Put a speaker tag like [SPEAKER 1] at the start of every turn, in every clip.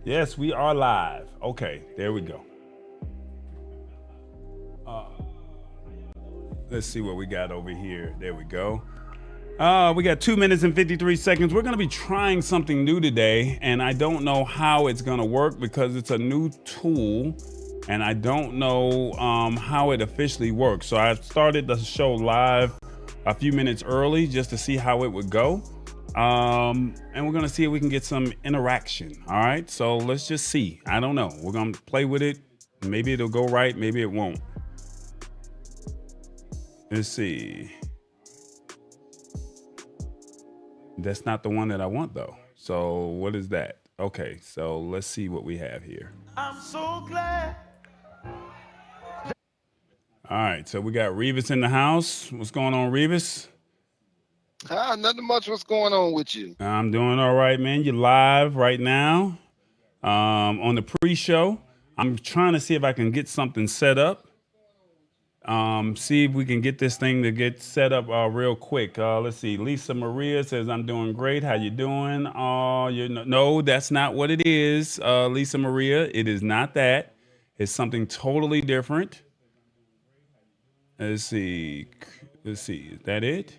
[SPEAKER 1] Yes, we are live. Okay, there we go. Let's see what we got over here. There we go. We got 2 minutes and 53 seconds. We're going to be trying something new today, and I don't know how it's going to work because it's a new tool, and I don't know how it officially works. So I started the show live a few minutes early just to see how it would go. And we're going to see if we can get some interaction. All right. So let's just see. I don't know. We're going to play with it. Maybe it'll go right. Maybe it won't. Let's see. That's not the one that I want though. So what is that? Okay. So let's see what we have here. I'm so glad. All right. So we got Revis in the house. What's going on, Revis?
[SPEAKER 2] Nothing much. What's going on with you?
[SPEAKER 1] I'm doing all right, man. You're live right now on the pre-show. I'm trying to see if I can get something set up. See if we can get this thing to get set up real quick. Let's see. Lisa Maria says, I'm doing great. How you doing? No, that's not what it is, Lisa Maria. It is not that. It's something totally different. Let's see. Is that it?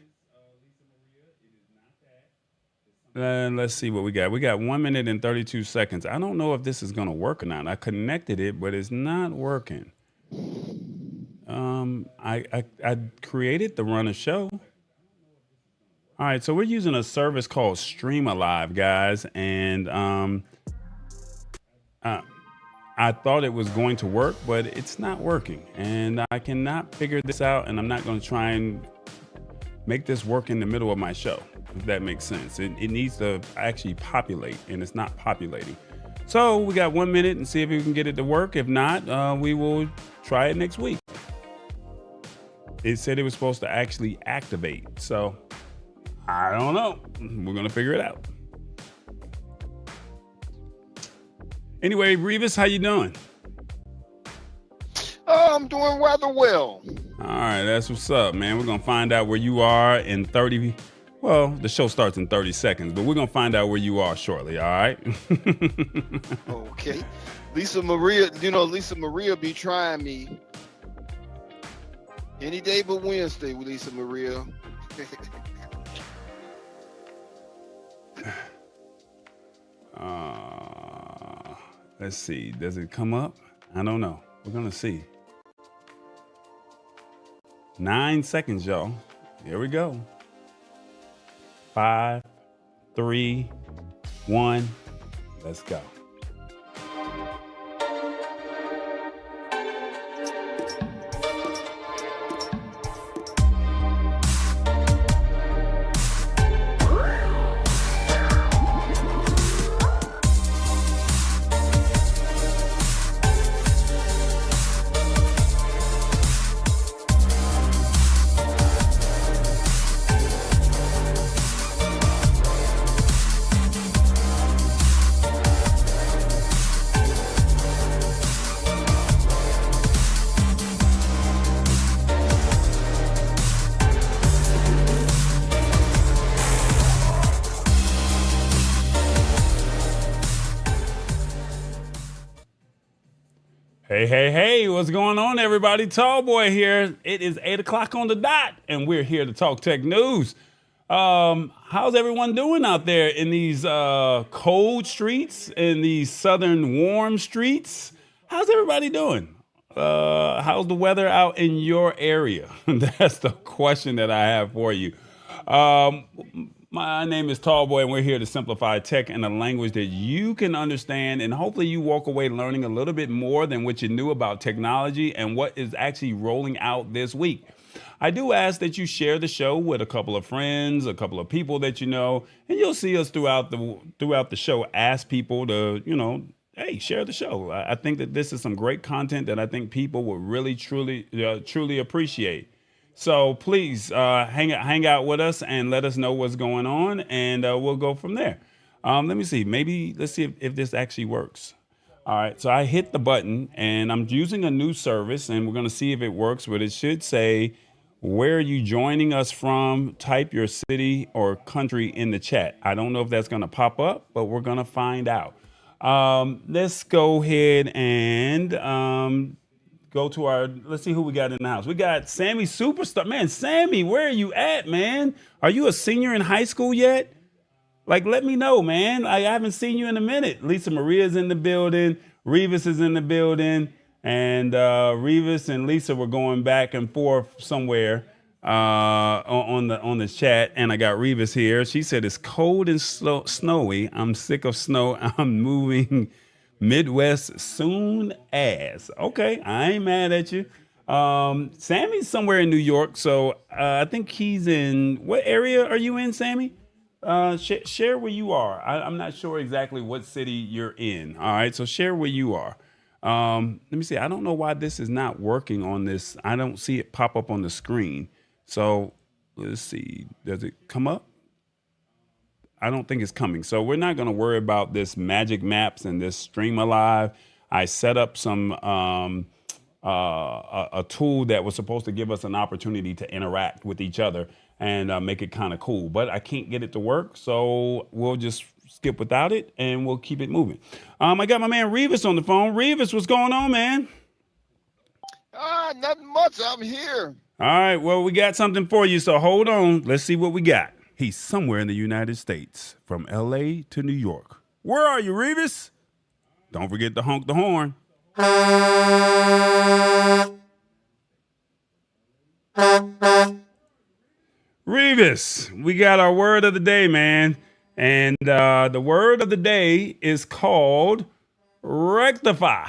[SPEAKER 1] Let's see what we got. We got 1 minute and 32 seconds. I don't know if this is going to work or not. I connected it, but it's not working. I created the run a show. All right, so we're using a service called Stream Alive, guys, and I thought it was going to work, but it's not working, and I cannot figure this out, and I'm not going to try and make this work in the middle of my show, if that makes sense. It needs to actually populate, and it's not populating. So we got 1 minute and see if we can get it to work. If not, we will try it next week. It said it was supposed to actually activate. So I don't know. We're going to figure it out. Anyway, Revis, how you doing?
[SPEAKER 2] I'm doing rather well.
[SPEAKER 1] All right, that's what's up, man. We're going to find out where you are in 30. Well, the show starts in 30 seconds, but we're going to find out where you are shortly, all right?
[SPEAKER 2] Okay. Lisa Maria be trying me any day but Wednesday with Lisa Maria.
[SPEAKER 1] Let's see. Does it come up? I don't know. We're going to see. 9 seconds, y'all. Here we go. 5, 3, 1. Let's go. Hey, what's going on, everybody? Tallboy here. It is 8 o'clock on the dot, and we're here to talk tech news. How's everyone doing out there in these cold streets, in these southern warm streets? How's everybody doing? How's the weather out in your area? That's the question that I have for you. My name is Tallboy, and we're here to simplify tech in a language that you can understand, and hopefully you walk away learning a little bit more than what you knew about technology and what is actually rolling out this week. I do ask that you share the show with a couple of friends, a couple of people that you know, and you'll see us throughout the show ask people to, hey, share the show. I think that this is some great content that I think people will really, truly appreciate. So please hang out with us and let us know what's going on, and we'll go from there. Let me see. Let's see if this actually works. All right, so I hit the button, and I'm using a new service, and we're going to see if it works, but it should say, where are you joining us from? Type your city or country in the chat. I don't know if that's going to pop up, but we're going to find out. Let's go ahead and go to our. Let's see who we got in the house. We got Sammy Superstar. Man, Sammy, where are you at, man? Are you a senior in high school yet? Like, let me know, man. I haven't seen you in a minute. Lisa Maria's in the building. Revis is in the building. And Revis and Lisa were going back and forth somewhere on the chat. And I got Revis here. She said it's cold and snowy. I'm sick of snow. I'm moving Midwest soon as. Okay, I ain't mad at you. Sammy's somewhere in New York. So I think he's in. What area are you in, Sammy? Share where you are. I'm not sure exactly what city you're in. All right, so share where you are. Let me see. I don't know why this is not working on this. I don't see it pop up on the screen. So let's see. Does it come up? I don't think it's coming. So we're not going to worry about this magic maps and this stream alive. I set up some a tool that was supposed to give us an opportunity to interact with each other and make it kind of cool. But I can't get it to work, so we'll just skip without it and we'll keep it moving. I got my man Revis on the phone. Revis, what's going on, man?
[SPEAKER 2] Nothing much. I'm here.
[SPEAKER 1] All right, well, we got something for you, so hold on. Let's see what we got. He's somewhere in the United States, from L.A. to New York. Where are you, Revis? Don't forget to honk the horn. Revis, we got our word of the day, man. And the word of the day is called rectify.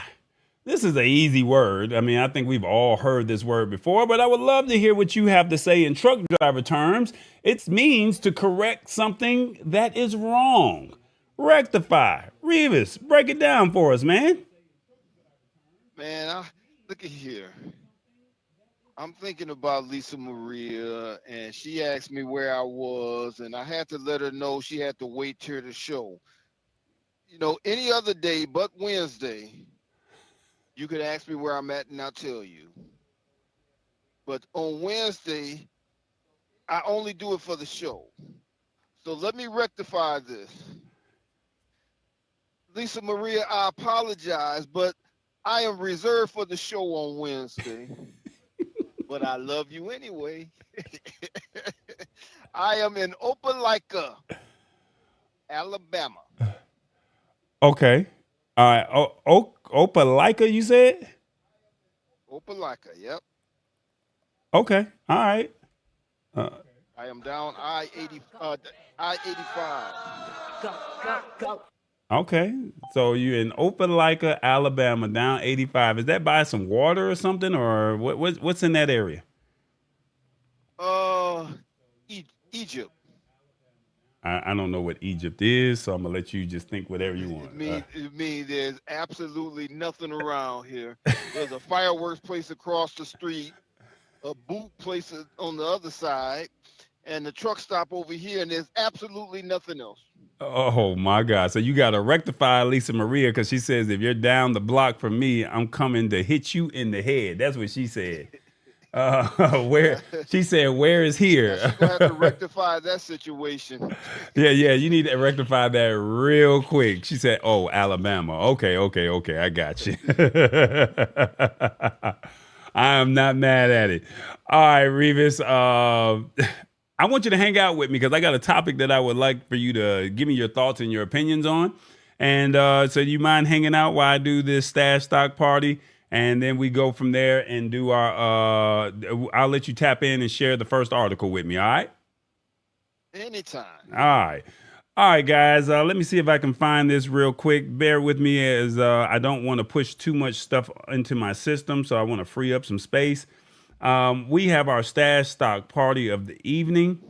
[SPEAKER 1] This is an easy word. I mean, I think we've all heard this word before, but I would love to hear what you have to say in truck driver terms. It means to correct something that is wrong. Rectify. Revis, break it down for us, man.
[SPEAKER 2] Man, look at here. I'm thinking about Lisa Maria, and she asked me where I was, and I had to let her know she had to wait till the show. You know, any other day but Wednesday, you could ask me where I'm at, and I'll tell you. But on Wednesday, I only do it for the show. So let me rectify this. Lisa Maria, I apologize, but I am reserved for the show on Wednesday. But I love you anyway. I am in Opelika, Alabama.
[SPEAKER 1] Okay. All right. Opelika, you said?
[SPEAKER 2] Opelika, yep.
[SPEAKER 1] Okay. All right.
[SPEAKER 2] I am down I-85.
[SPEAKER 1] Okay. So you're in Opelika, Alabama, down 85. Is that by some water or something, or what's in that area?
[SPEAKER 2] Egypt.
[SPEAKER 1] I don't know what Egypt is, so I'm gonna let you just think whatever you want.
[SPEAKER 2] It means there's absolutely nothing around here. There's a fireworks place across the street, a boot place on the other side, and the truck stop over here, and there's absolutely nothing else.
[SPEAKER 1] Oh my God! So you got to rectify Lisa Maria because she says if you're down the block from me, I'm coming to hit you in the head. That's what she said. Where she said, "Where is here?"
[SPEAKER 2] She's gonna have to rectify that situation.
[SPEAKER 1] Yeah, you need to rectify that real quick. She said, "Oh, Alabama. Okay. I got you." I am not mad at it. All right, Revis. I want you to hang out with me because I got a topic that I would like for you to give me your thoughts and your opinions on. And so you mind hanging out while I do this stash stock party? And then we go from there and do our, I'll let you tap in and share the first article with me. All right.
[SPEAKER 2] Anytime.
[SPEAKER 1] All right, guys. Let me see if I can find this real quick. Bear with me as I don't want to push too much stuff into my system. So I want to free up some space. We have our stash stock party of the evening.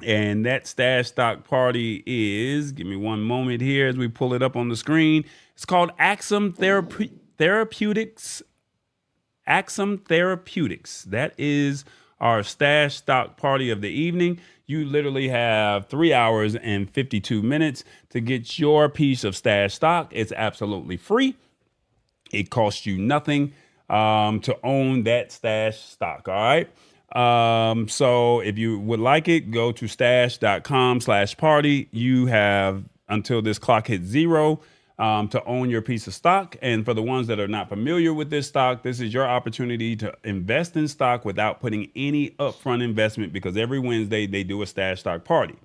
[SPEAKER 1] And that stash stock party is, give me one moment here as we pull it up on the screen. It's called Axum Therapeutics. Axum Therapeutics. That is our stash stock party of the evening. You literally have 3 hours and 52 minutes to get your piece of stash stock. It's absolutely free. It costs you nothing to own that stash stock. All right. So if you would like it, go to stash.com/party. You have until this clock hits zero. to own your piece of stock. And for the ones that are not familiar with this stock, this is your opportunity to invest in stock without putting any upfront investment, because every Wednesday they do a stash stock party.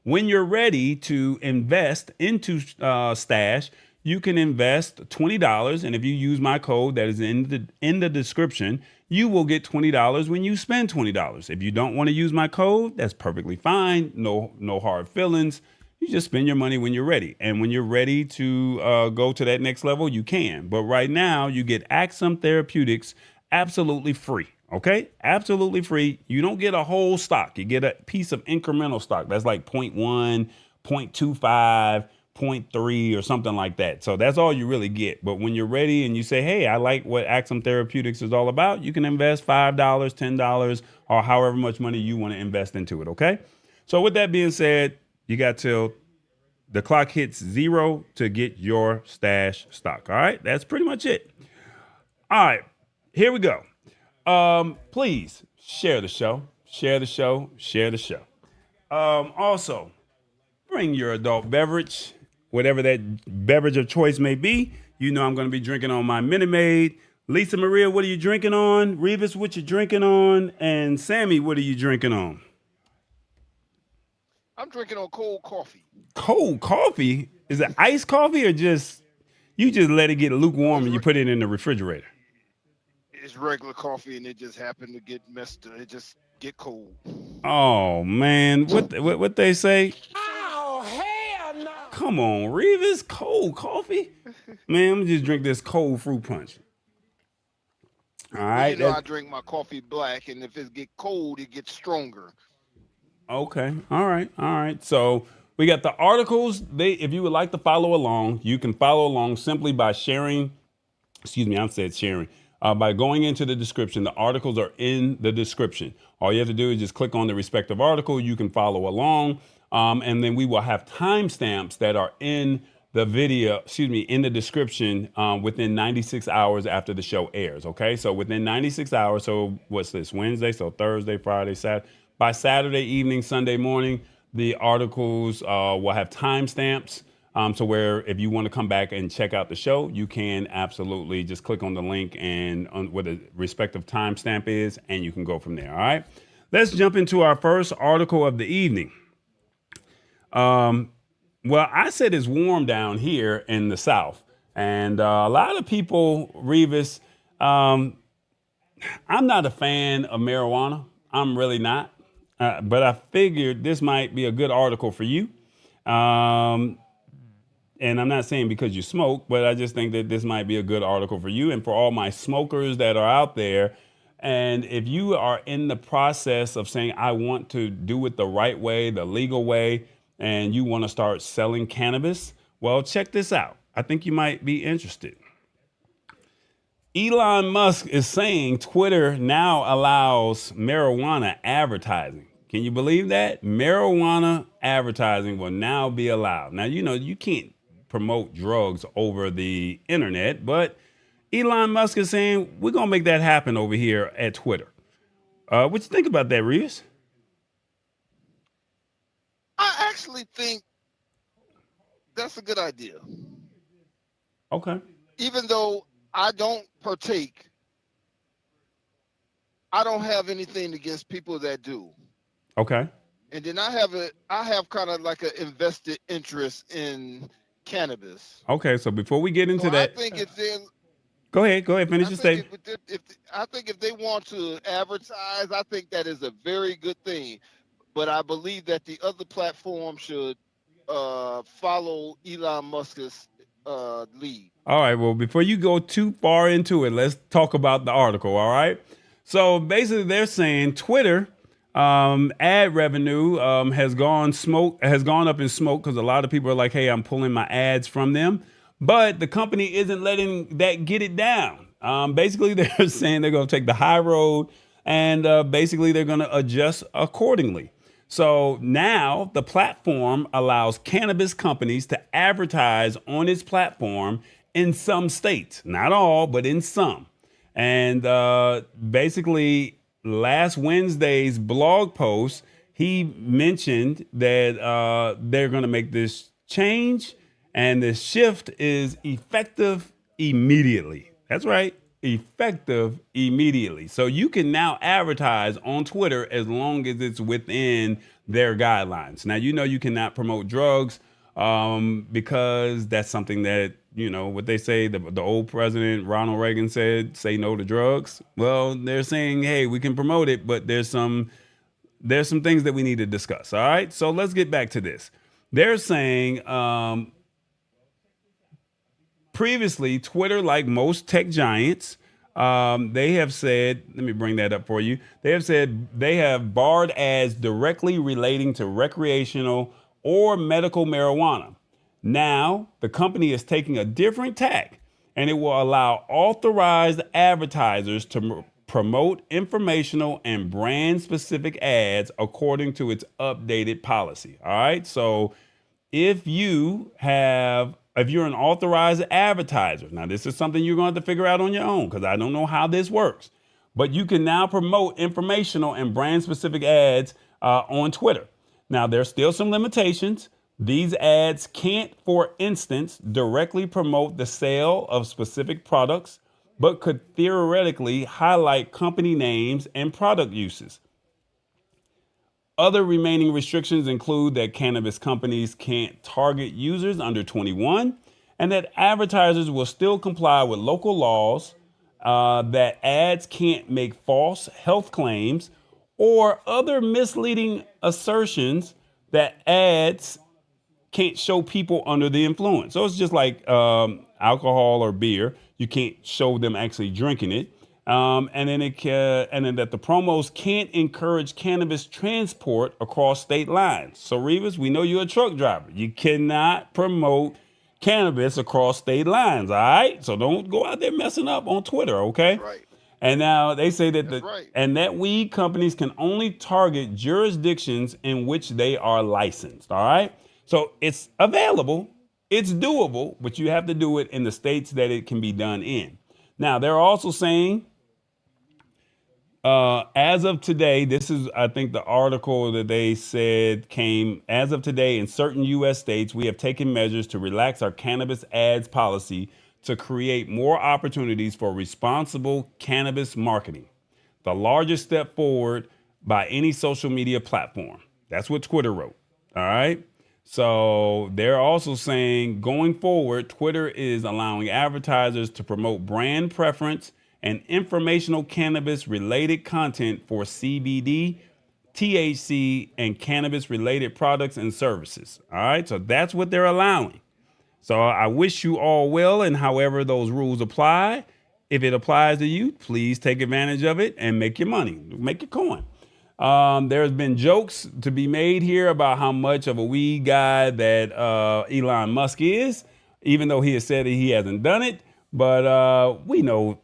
[SPEAKER 1] When you're ready to invest into Stash, you can invest $20, and if you use my code that is in the description, you will get $20 when you spend $20. If you don't want to use my code, that's perfectly fine. No hard feelings. You just spend your money when you're ready, and when you're ready to go to that next level, you can. But right now, you get Axum Therapeutics absolutely free. Okay, absolutely free. You don't get a whole stock. You get a piece of incremental stock. That's like point 0.1, 0.25, 0.3, or something like that. So that's all you really get. But when you're ready and you say, hey, I like what Axum Therapeutics is all about, you can invest $5, $10, or however much money you want to invest into it. Okay. So with that being said, you got till the clock hits 0 to get your stash stock. All right. That's pretty much it. All right. Here we go. Please share the show, share the show, share the show. Also, bring your adult beverage, whatever that beverage of choice may be. You know I'm going to be drinking on my Minute Maid. Lisa Maria, what are you drinking on? Revis, what you drinking on? And Sammy, what are you drinking on?
[SPEAKER 2] I'm drinking on cold coffee.
[SPEAKER 1] Cold coffee? Is it iced coffee, or just you just let it get
[SPEAKER 2] No,
[SPEAKER 1] lukewarm and you put it in the refrigerator?
[SPEAKER 2] it's regular coffee, and it just happened to get messed up. It just get cold.
[SPEAKER 1] Oh man, what they say?
[SPEAKER 3] Oh, hell no.
[SPEAKER 1] Come on, Revis, cold coffee? Man, I'm gonna just drink this cold fruit punch. All
[SPEAKER 2] Well,
[SPEAKER 1] right.
[SPEAKER 2] I drink my coffee black, and if it get cold, it gets stronger.
[SPEAKER 1] Okay. All right. All right. So we got the articles. If you would like to follow along, you can follow along simply by sharing. Excuse me, I said sharing. By going into the description, the articles are in the description. All you have to do is just click on the respective article. You can follow along, and then we will have timestamps that are in the video. Excuse me, in the description within 96 hours after the show airs. Okay, so within 96 hours. So what's this? Wednesday. So Thursday, Friday, Saturday. By Saturday evening, Sunday morning, the articles will have timestamps. So where if you want to come back and check out the show, you can absolutely just click on the link and where the respective timestamp is, and you can go from there. All right. Let's jump into our first article of the evening. Well, I said it's warm down here in the South, and a lot of people, Revis, I'm not a fan of marijuana. I'm really not. But I figured this might be a good article for you. And I'm not saying because you smoke, but I just think that this might be a good article for you and for all my smokers that are out there. And if you are in the process of saying, I want to do it the right way, the legal way, and you want to start selling cannabis, well, check this out. I think you might be interested. Elon Musk is saying Twitter now allows marijuana advertising. Can you believe that? Marijuana advertising will now be allowed. Now, you can't promote drugs over the internet, but Elon Musk is saying we're going to make that happen over here at Twitter. What you think about that, Reeves?
[SPEAKER 2] I actually think that's a good idea.
[SPEAKER 1] Okay.
[SPEAKER 2] Even though I don't partake, I don't have anything against people that do.
[SPEAKER 1] Okay.
[SPEAKER 2] And then I have kind of like an invested interest in cannabis.
[SPEAKER 1] Okay. So before we get into that,
[SPEAKER 2] I think it's in.
[SPEAKER 1] Go ahead. Finish your statement.
[SPEAKER 2] I think if they want to advertise, I think that is a very good thing. But I believe that the other platform should follow Elon Musk's lead.
[SPEAKER 1] All right. Well, before you go too far into it, let's talk about the article. All right. So basically, they're saying Twitter ad revenue has gone up in smoke because a lot of people are like, "Hey, I'm pulling my ads from them," but the company isn't letting that get it down. Basically, they're saying they're going to take the high road, and basically they're going to adjust accordingly. So now the platform allows cannabis companies to advertise on its platform in some states, not all, but in some. And basically, last Wednesday's blog post, he mentioned that they're going to make this change And the shift is effective immediately. That's right, effective immediately. So you can now advertise on Twitter as long as it's within their guidelines. Now, you cannot promote drugs because that's something that, what they say, the old president, Ronald Reagan, said, say no to drugs. Well, they're saying, hey, we can promote it, but there's some things that we need to discuss. All right. So let's get back to this. They're saying previously, Twitter, like most tech giants, they have said, let me bring that up for you. They have said they have barred ads directly relating to recreational or medical marijuana. Now, the company is taking a different tack, and it will allow authorized advertisers to promote informational and brand specific ads according to its updated policy. All right. So if you're an authorized advertiser, now this is something you're going to have to figure out on your own because I don't know how this works, but you can now promote informational and brand specific ads on Twitter. Now, there's still some limitations. These ads can't, for instance, directly promote the sale of specific products, but could theoretically highlight company names and product uses. Other remaining restrictions include that cannabis companies can't target users under 21 and that advertisers will still comply with local laws, that ads can't make false health claims or other misleading assertions, that ads can't show people under the influence. So it's just like alcohol or beer. You can't show them actually drinking it. And then that the promos can't encourage cannabis transport across state lines. So Revis, we know you're a truck driver. You cannot promote cannabis across state lines. All right. So don't go out there messing up on Twitter.
[SPEAKER 2] That's
[SPEAKER 1] Okay.
[SPEAKER 2] right.
[SPEAKER 1] And now they say that
[SPEAKER 2] That's right.
[SPEAKER 1] that weed companies can only target jurisdictions in which they are licensed. All right. So it's available, it's doable, but you have to do it in the states that it can be done in. Now, they're also saying, as of today, this is, I think, the article that they said came as of today in certain U.S. states, we have taken measures to relax our cannabis ads policy to create more opportunities for responsible cannabis marketing. The largest step forward by any social media platform. That's what Twitter wrote. All right. So they're also saying going forward, Twitter is allowing advertisers to promote brand preference and informational cannabis related content for CBD, THC, and cannabis related products and services. All right. So that's what they're allowing. So I wish you all well, and however those rules apply, if it applies to you, please take advantage of it and make your money, make your coin. There's been jokes to be made here about how much of a weed guy that Elon Musk is, even though he has said that he hasn't done it. But we all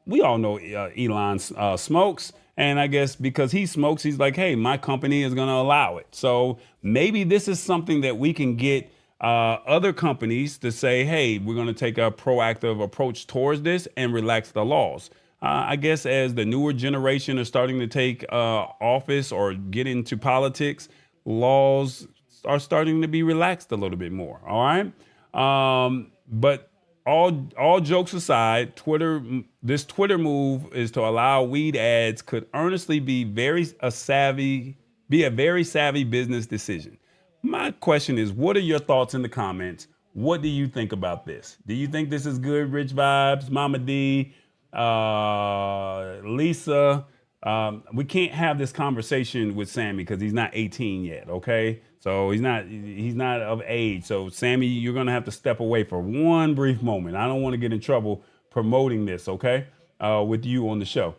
[SPEAKER 1] know Elon smokes. And I guess because he smokes, he's like, hey, my company is going to allow it. So maybe this is something that we can get other companies to say, hey, we're going to take a proactive approach towards this and relax the laws. I guess as the newer generation are starting to take office or get into politics, laws are starting to be relaxed a little bit more. All right. But all jokes aside, this Twitter move is to allow weed ads could earnestly be a very savvy business decision. My question is, what are your thoughts in the comments? What do you think about this? Do you think this is good, Rich Vibes, Mama D, Lisa? We can't have this conversation with Sammy because he's not 18 yet. Okay, so he's not of age. So Sammy, you're gonna have to step away for one brief moment. I don't want to get in trouble promoting this. Okay, with you on the show.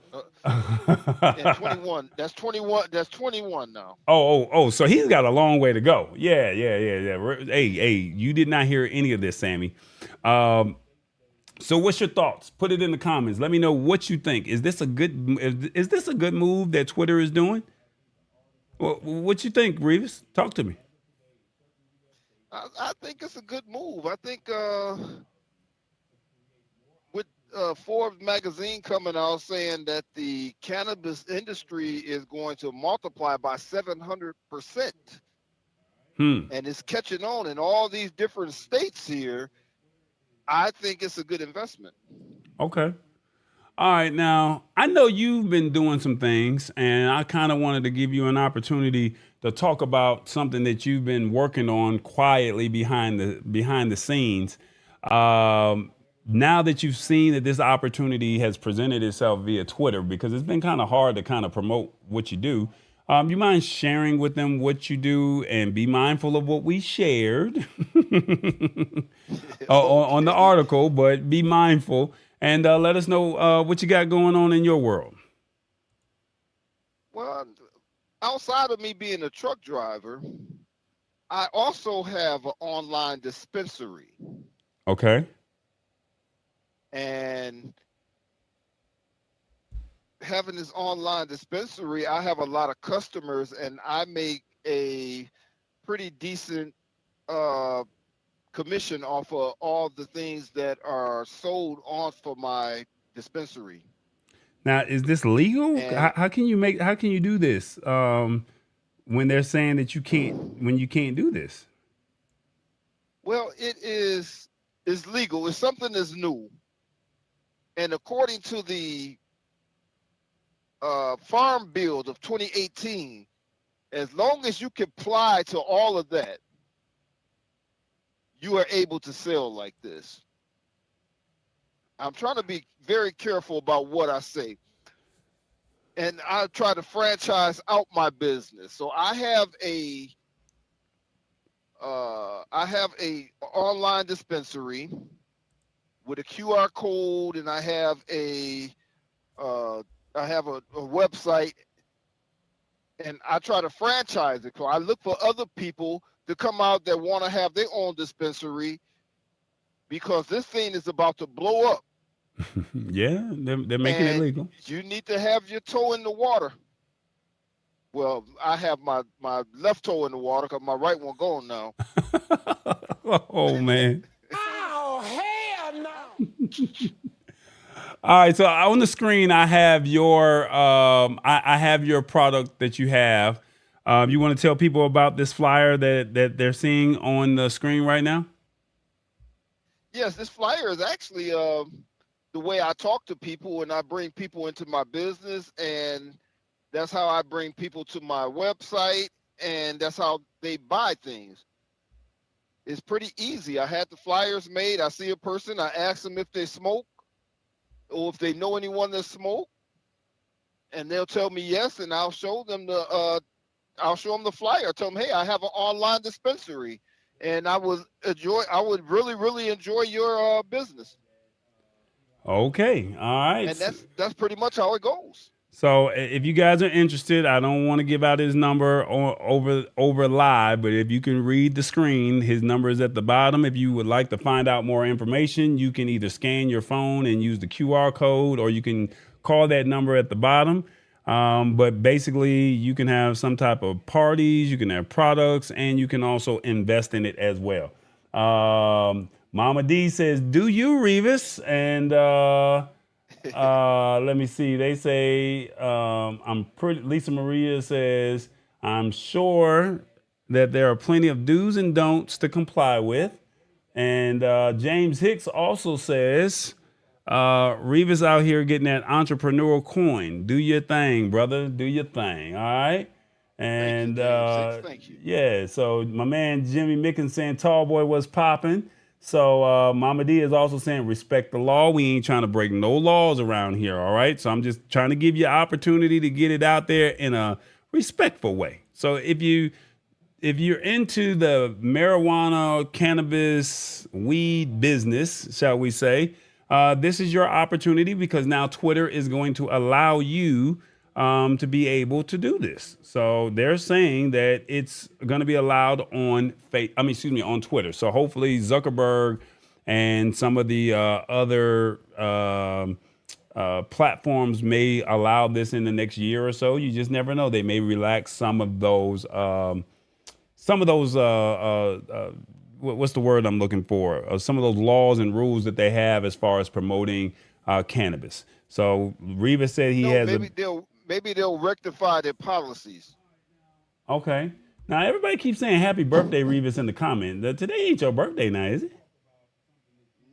[SPEAKER 2] And 21. That's 21. That's 21 now.
[SPEAKER 1] Oh. So he's got a long way to go. Yeah. Hey, you did not hear any of this, Sammy. So what's your thoughts? Put it in the comments. Let me know what you think. Is this a good move that Twitter is doing? What you think, Revis? Talk to me.
[SPEAKER 2] I think it's a good move. I think with Forbes magazine coming out saying that the cannabis industry is going to multiply by 700%.
[SPEAKER 1] Hmm.
[SPEAKER 2] and it's catching on in all these different states here. I think it's a good investment.
[SPEAKER 1] Okay. All right, now I know you've been doing some things, and I kind of wanted to give you an opportunity to talk about something that you've been working on quietly behind the scenes. Now that you've seen that this opportunity has presented itself via Twitter, because it's been kind of hard to kind of promote what you do. You mind sharing with them what you do, and be mindful of what we shared on the
[SPEAKER 2] Okay.
[SPEAKER 1] article, but be mindful and let us know what you got going on in your world.
[SPEAKER 2] Well, outside of me being a truck driver, I also have an online dispensary.
[SPEAKER 1] Okay.
[SPEAKER 2] And having this online dispensary, I have a lot of customers and I make a pretty decent uh, commission off of all the things that are sold on for my dispensary.
[SPEAKER 1] Now, is this legal?
[SPEAKER 2] And
[SPEAKER 1] How can you make? How can you do this when they're saying that you can't? When you can't do this?
[SPEAKER 2] well, it's legal. It's something that's new. And according to the Farm Bill of 2018, as long as you comply to all of that, you are able to sell like this. I'm trying to be very careful about what I say. And I try to franchise out my business. So I have a online dispensary with a QR code, and uh, I have a website, and I try to franchise it. So I look for other people to come out that want to have their own dispensary because this thing is about to blow up,
[SPEAKER 1] Yeah, they're making it
[SPEAKER 2] and
[SPEAKER 1] legal.
[SPEAKER 2] you need to have your toe in the water. Well, I have my left toe in the water because my right one gone now.
[SPEAKER 1] Oh man.
[SPEAKER 3] Oh, hell no!
[SPEAKER 1] All right, so on the screen I have your I have your product that you have. You want to tell people about this flyer that they're seeing on the screen right now?
[SPEAKER 2] Yes, this flyer is actually the way I talk to people and I bring people into my business, and that's how I bring people to my website, and that's how they buy things. It's pretty easy. I had the flyers made. I see a person, I ask them if they smoke or if they know anyone that smoke, and they'll tell me yes, and I'll show them the flyer. Tell them, hey, I have an online dispensary, and I would really enjoy your business,
[SPEAKER 1] Okay. All right.
[SPEAKER 2] and that's pretty much how it goes.
[SPEAKER 1] So if you guys are interested, I don't want to give out his number over live, but if you can read the screen, his number is at the bottom. If you would like to find out more information, you can either scan your phone and use the QR code, or you can call that number at the bottom. But basically, you can have some type of parties, you can have products, and you can also invest in it as well. Mama D says, "Do you, Revis?" And let me see. They say I'm pretty. Lisa Maria says I'm sure that there are plenty of do's and don'ts to comply with. And James Hicks also says Revis out here getting that entrepreneurial coin. Do your thing, brother. Do your thing. All right.
[SPEAKER 2] Thank you,
[SPEAKER 1] And
[SPEAKER 2] James Six. Thank you.
[SPEAKER 1] yeah, so my man Jimmy Mickens saying Tall Boy was popping. So Mama D is also saying respect the law. We ain't trying to break no laws around here. All right. So I'm just trying to give you opportunity to get it out there in a respectful way. So if you're into the marijuana, cannabis, weed business, shall we say, this is your opportunity, because now Twitter is going to allow you to be able to do this. So they're saying that it's going to be allowed on on Twitter. So hopefully Zuckerberg and some of the other platforms may allow this in the next year or so. You just never know. They may relax some of those what's the word I'm looking for? Some of those laws and rules that they have as far as promoting cannabis. So Reva said he
[SPEAKER 2] No,
[SPEAKER 1] has a
[SPEAKER 2] maybe they'll rectify their policies.
[SPEAKER 1] okay. Now everybody keeps saying happy birthday, Revis, in the comment. Today ain't your birthday now, is it?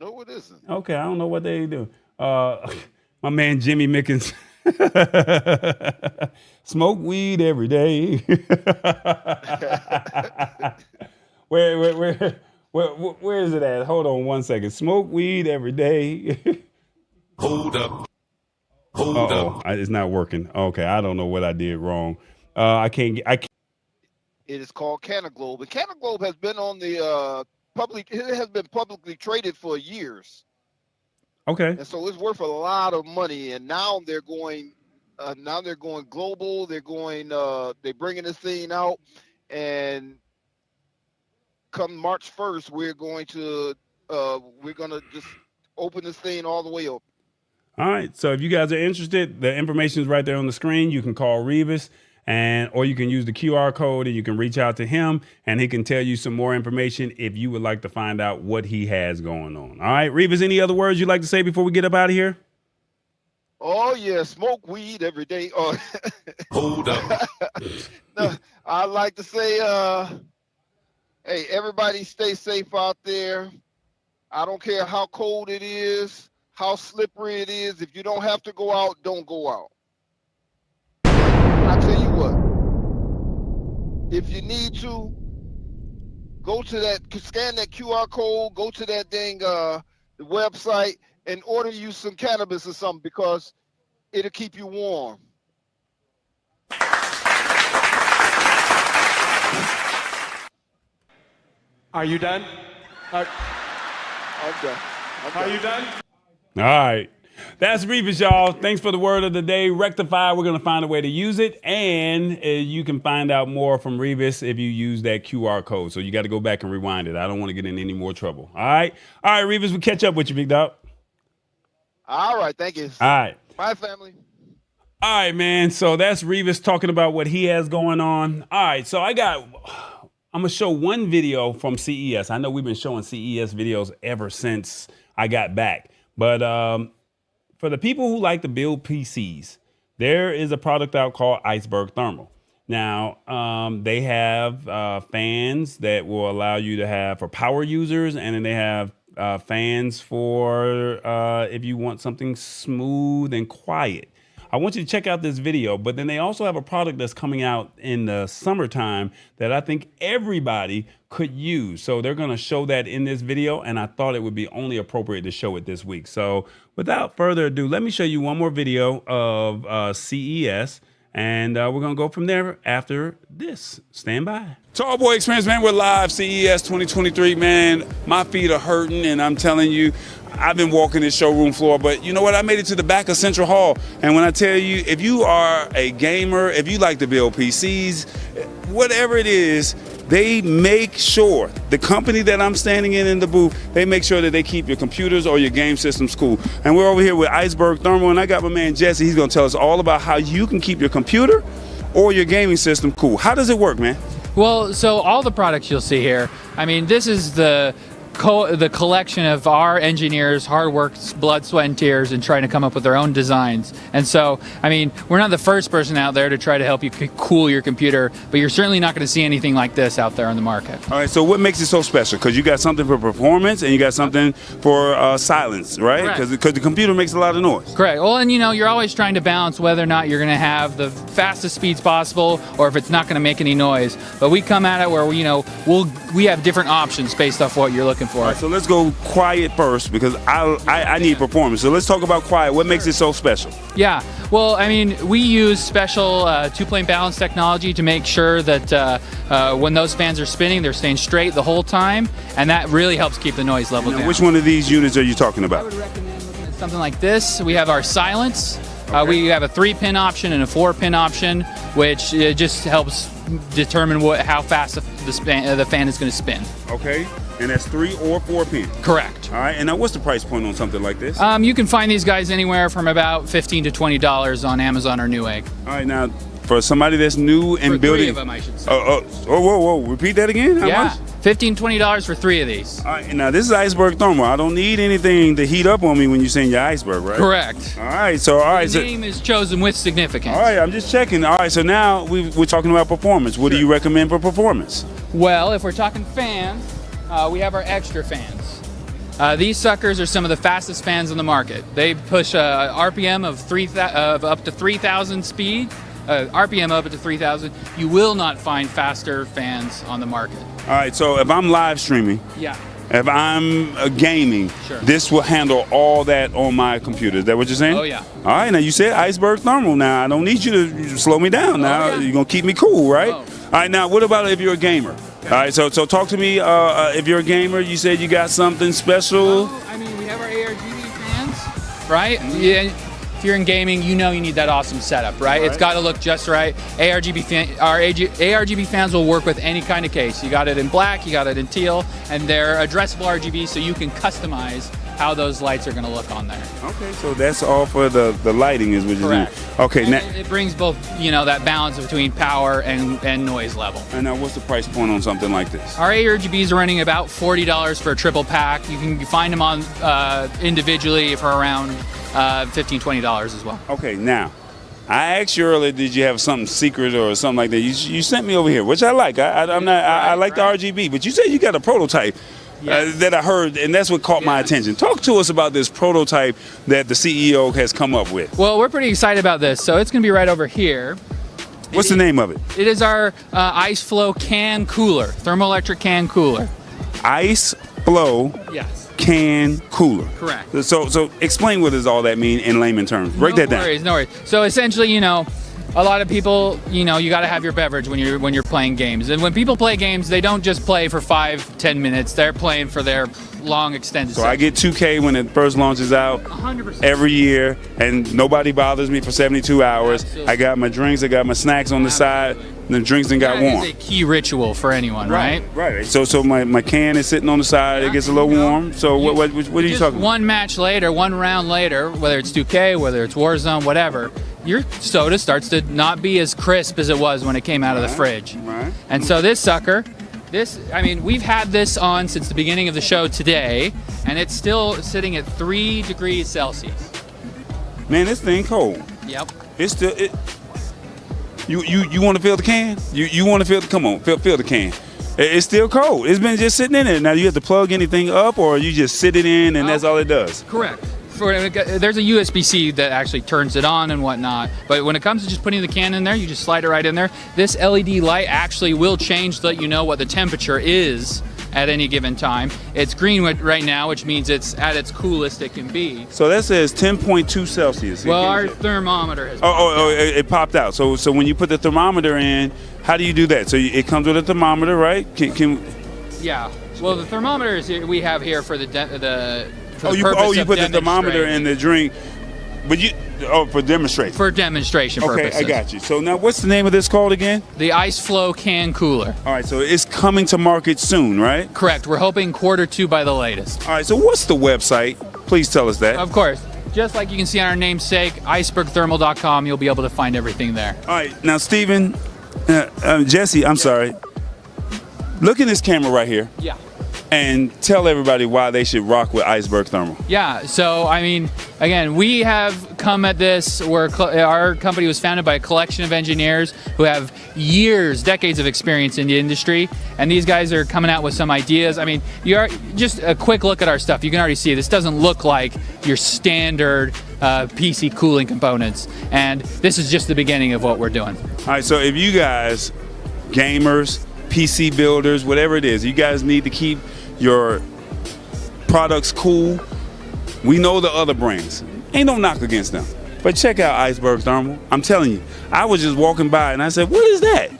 [SPEAKER 2] No, it isn't.
[SPEAKER 1] Okay, I don't know what they do. My man Jimmy Mickens. Smoke weed every day. Where is it at? Hold on one second. Smoke weed every day.
[SPEAKER 3] Hold up. Hold up.
[SPEAKER 1] It's not working. Okay, I don't know what I did wrong. I can't.
[SPEAKER 2] It is called Canaglobe, and Canaglobe has been on the public. It has been publicly traded for years,
[SPEAKER 1] Okay.
[SPEAKER 2] and so it's worth a lot of money. And now they're going. Global. They're going. They're bringing this thing out, and come March 1st, we're going to just open this thing all the way up.
[SPEAKER 1] All right. So if you guys are interested, the information is right there on the screen. You can call Revis, or you can use the QR code and you can reach out to him and he can tell you some more information if you would like to find out what he has going on. All right, Revis, any other words you'd like to say before we get up out of here?
[SPEAKER 2] Oh yeah, smoke weed every day. Oh.
[SPEAKER 3] Hold up.
[SPEAKER 2] No, I'd like to say, hey, everybody stay safe out there. I don't care how cold it is, how slippery it is. If you don't have to go out, don't go out. I tell you what, if you need to, go to scan that QR code, go to that dang the website and order you some cannabis or something because it'll keep you warm.
[SPEAKER 4] Are you done?
[SPEAKER 2] I'm done.
[SPEAKER 4] Are you done?
[SPEAKER 1] All right. That's Revis, y'all. Thanks for the word of the day. Rectify. We're going to find a way to use it. And you can find out more from Revis if you use that QR code. So you got to go back and rewind it. I don't want to get in any more trouble. All right. All right, Revis, we'll catch up with you, big dog.
[SPEAKER 2] All right. Thank you.
[SPEAKER 1] All right.
[SPEAKER 2] Bye, family.
[SPEAKER 1] All right, man. So that's Revis talking about what he has going on. All right. So I'm going to show one video from CES. I know we've been showing CES videos ever since I got back. But for the people who like to build PCs, there is a product out called Iceberg Thermal. Now, they have fans that will allow you to have for power users, and then they have fans for if you want something smooth and quiet. I want you to check out this video, but then they also have a product that's coming out in the summertime that I think everybody could use. So they're going to show that in this video, and I thought it would be only appropriate to show it this week. So without further ado, let me show you one more video of CES, and we're going to go from there after this. Stand by. TallBoy Experience, man, we're live, CES 2023, man. My feet are hurting, and I'm telling you, I've been walking this showroom floor, but you know what? I made it to the back of Central Hall. And when I tell you, if you are a gamer, if you like to build PCs, whatever it is, they make sure, the company that I'm standing in the booth, they make sure that they keep your computers or your game systems cool. And we're over here with Iceberg Thermal, and I got my man Jesse. He's gonna tell us all about how you can keep your computer or your gaming system cool. How does it work, man?
[SPEAKER 5] Well, so all the products you'll see here, I mean, this is the collection of our engineers' hard work, blood, sweat, and tears in trying to come up with their own designs. And so, I mean, we're not the first person out there to try to help you cool your computer, but you're certainly not going to see anything like this out there on the market.
[SPEAKER 1] All right, so what makes it so special? Because you got something for performance and you got something for silence, right? Because the computer makes a lot of noise.
[SPEAKER 5] Correct. Well, and you know, you're always trying to balance whether or not you're going to have the fastest speeds possible or if it's not going to make any noise. But we come at it where, you know, we have different options based off what you're looking for.
[SPEAKER 1] All right, so let's go quiet first because I need performance. So let's talk about quiet. What makes it so special?
[SPEAKER 5] Yeah, well, I mean, we use special two-plane balance technology to make sure that when those fans are spinning, they're staying straight the whole time, and that really helps keep the noise level down.
[SPEAKER 1] Which one of these units are you talking about?
[SPEAKER 5] I would recommend looking at something like this. We have our silence. We have a 3-pin option and a 4-pin option, which just helps determine how fast the fan is going to spin.
[SPEAKER 1] Okay, and that's 3 or 4 pin.
[SPEAKER 5] Correct.
[SPEAKER 1] All right, and now what's the price point on something like this?
[SPEAKER 5] You can find these guys anywhere from about $15 to $20 on Amazon or Newegg.
[SPEAKER 1] All right, now for somebody that's new and
[SPEAKER 5] For
[SPEAKER 1] building.
[SPEAKER 5] 3 of them, I should say.
[SPEAKER 1] Whoa! Repeat that again. How
[SPEAKER 5] Yeah,
[SPEAKER 1] much?
[SPEAKER 5] $15, $20 for 3 of these.
[SPEAKER 1] All right, now this is iceberg thermal. I don't need anything to heat up on me when you send your iceberg, right?
[SPEAKER 5] Correct.
[SPEAKER 1] All right, so
[SPEAKER 5] The name is chosen with significance.
[SPEAKER 1] all right, I'm just checking. All right, so now we're talking about performance. What do you recommend for performance?
[SPEAKER 5] Well, if we're talking fans, we have our extra fans. These suckers are some of the fastest fans on the market. They push a RPM of up to 3,000 speed. RPM up to 3,000. You will not find faster fans on the market.
[SPEAKER 1] All right, so if I'm live streaming,
[SPEAKER 5] Yeah.
[SPEAKER 1] if I'm gaming,
[SPEAKER 5] Sure.
[SPEAKER 1] this will handle all that on my computer. Is that what you're saying?
[SPEAKER 5] Oh, yeah.
[SPEAKER 1] All right, now you said iceberg thermal. Now I don't need you to slow me down. Now
[SPEAKER 5] yeah.
[SPEAKER 1] you're gonna keep me cool, right?
[SPEAKER 5] Oh.
[SPEAKER 1] All right, now what about if you're a gamer? All right, so talk to me. If you're a gamer, you said you got something special.
[SPEAKER 5] Oh, I mean, we have our ARGB fans, right? Yeah. If you're in gaming, you know you need that awesome setup, right? It's got to look just right. ARGB fans will work with any kind of case. You got it in black, you got it in teal, and they're addressable RGB, so you can customize how those lights are going to look on there.
[SPEAKER 1] Okay, so that's all for the lighting is what you're doing.
[SPEAKER 5] Correct.
[SPEAKER 1] Okay,
[SPEAKER 5] And
[SPEAKER 1] now
[SPEAKER 5] it brings both, that balance between power and noise level.
[SPEAKER 1] and now what's the price point on something like this?
[SPEAKER 5] Our ARGBs are running about $40 for a triple pack. You can find them on individually for around $15, $20 as well.
[SPEAKER 1] Okay, now I asked you earlier, did you have something secret or something like that? You sent me over here, which I like. I like the RGB, but you said you got a prototype.
[SPEAKER 5] Yes.
[SPEAKER 1] That I heard, and that's what caught my
[SPEAKER 5] Yes.
[SPEAKER 1] attention. Talk to us about this prototype that the CEO has come up with.
[SPEAKER 5] Well, we're pretty excited about this. So it's going to be right over here.
[SPEAKER 1] What's the name of it?
[SPEAKER 5] It is our ice flow can cooler, thermoelectric can cooler.
[SPEAKER 1] Ice Flow
[SPEAKER 5] Yes.
[SPEAKER 1] Can Cooler.
[SPEAKER 5] Correct.
[SPEAKER 1] So explain what does all that mean in layman terms. Break that down.
[SPEAKER 5] No worries. So essentially, a lot of people, you got to have your beverage when you're playing games. And when people play games, they don't just play for 5-10 minutes. They're playing for their long extended.
[SPEAKER 1] So I get 2K when it first launches out
[SPEAKER 5] 100%.
[SPEAKER 1] every year, and nobody bothers me for 72 hours.
[SPEAKER 5] Absolutely.
[SPEAKER 1] I got my drinks, I got my snacks on the side, and the drinks then got
[SPEAKER 5] That
[SPEAKER 1] warm.
[SPEAKER 5] is a key ritual for anyone, right?
[SPEAKER 1] Right. So my can is sitting on the side. It gets a little warm. So what are you
[SPEAKER 5] Just
[SPEAKER 1] talking about?
[SPEAKER 5] one match later, one round later, whether it's 2K, whether it's Warzone, whatever, your soda starts to not be as crisp as it was when it came out of the fridge.
[SPEAKER 1] Right.
[SPEAKER 5] And so this sucker, we've had this on since the beginning of the show today, and it's still sitting at 3 degrees Celsius.
[SPEAKER 1] Man, this thing cold.
[SPEAKER 5] Yep.
[SPEAKER 1] It's still it. You want to feel the can? You want to feel? Come on, feel the can. It's still cold. It's been just sitting in there. Now you have to plug anything up, or you just sit it in, and that's all it does.
[SPEAKER 5] Correct. There's a USB-C that actually turns it on and whatnot, but when it comes to just putting the can in there, you just slide it right in there. This LED light actually will change to let you know what the temperature is at any given time. It's green right now, which means it's at its coolest it can be.
[SPEAKER 1] So that says 10.2 Celsius.
[SPEAKER 5] Well, our thermometer has
[SPEAKER 1] it popped out. So when you put the thermometer in, how do you do that? So it comes with a thermometer, right?
[SPEAKER 5] Yeah. Well, the thermometer is we have here for the
[SPEAKER 1] you put the thermometer in the drink, but for demonstration.
[SPEAKER 5] For demonstration purposes.
[SPEAKER 1] Okay, I got you. So now, what's the name of this called again?
[SPEAKER 5] The Ice Flow Can Cooler.
[SPEAKER 1] All right, so it's coming to market soon, right?
[SPEAKER 5] Correct. We're hoping Q2 by the latest.
[SPEAKER 1] All right, so what's the website? Please tell us that.
[SPEAKER 5] Of course. Just like you can see on our namesake, icebergthermal.com, you'll be able to find everything there.
[SPEAKER 1] All right, now Stephen, Jesse, I'm sorry. Look in this camera right here.
[SPEAKER 5] Yeah.
[SPEAKER 1] And tell everybody why they should rock with iceberg thermal.
[SPEAKER 5] Yeah, so again, we have come at this where our company was founded by a collection of engineers who have decades of experience in the industry, and these guys are coming out with some ideas. Just a quick look at our stuff. You can already see this doesn't look like your standard PC cooling components, and this is just the beginning of what we're doing.
[SPEAKER 1] All right, so if you guys, gamers, PC builders, whatever it is, you guys need to keep your products cool. We know the other brands. Ain't no knock against them. But check out Iceberg Thermal. I'm telling you, I was just walking by and I said, what is that?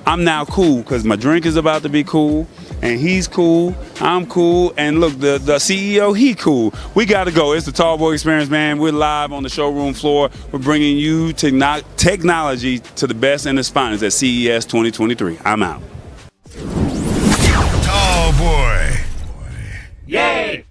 [SPEAKER 1] I'm now cool because my drink is about to be cool, and he's cool, I'm cool, and look, the CEO, he cool. We got to go. It's the Tall Boy Experience, man. We're live on the showroom floor. We're bringing you technology to the best and the finest at CES 2023. I'm out.
[SPEAKER 6] Tall Boy.
[SPEAKER 1] Yay!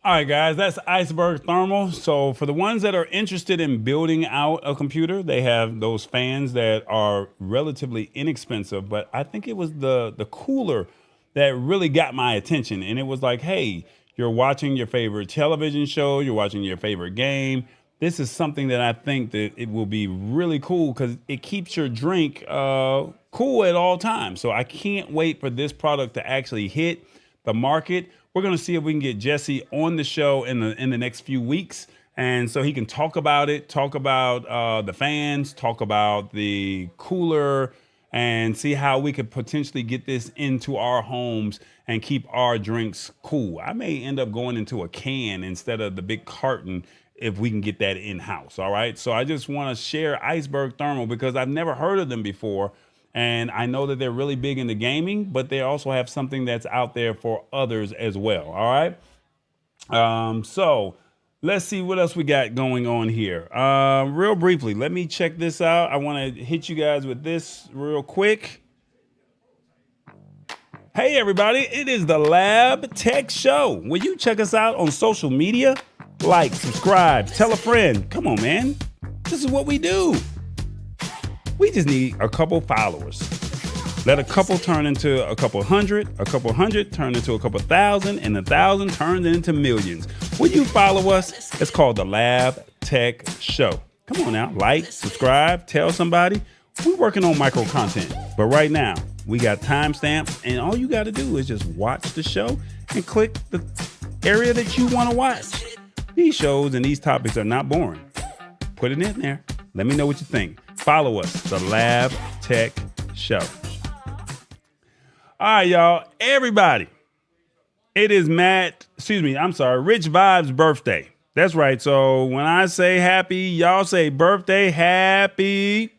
[SPEAKER 1] All right, guys, that's Iceberg Thermal. So for the ones that are interested in building out a computer, they have those fans that are relatively inexpensive, but I think it was the cooler that really got my attention. And it was like, hey, you're watching your favorite television show, you're watching your favorite game. This is something that I think that it will be really cool because it keeps your drink cool at all times. So I can't wait for this product to actually hit the market. We're going to see if we can get Jesse on the show in the next few weeks. And so he can talk about it, talk about the fans, talk about the cooler, and see how we could potentially get this into our homes and keep our drinks cool. I may end up going into a can instead of the big carton if we can get that in-house. All right. So I just want to share Iceberg Thermal because I've never heard of them before. And I know that they're really big into gaming, but they also have something that's out there for others as well. All right. So let's see what else we got going on here. Real briefly, let me check this out. I want to hit you guys with this real quick. Hey, everybody. It is the Lab Tech Show. Will you check us out on social media? Like, subscribe, tell a friend. Come on, man. This is what we do. We just need a couple followers. Let a couple turn into a couple hundred turn into a couple thousand, and 1,000 turns into millions. Will you follow us? It's called the Lab Tech Show. Come on now, like, subscribe, tell somebody. We're working on micro content, but right now we got timestamps, and all you got to do is just watch the show and click the area that you want to watch. These shows and these topics are not boring. Put it in there. Let me know what you think. Follow us, the Lab Tech Show. All right, y'all. Everybody. It is Rich Vibes' birthday. That's right. So when I say happy, y'all say birthday happy.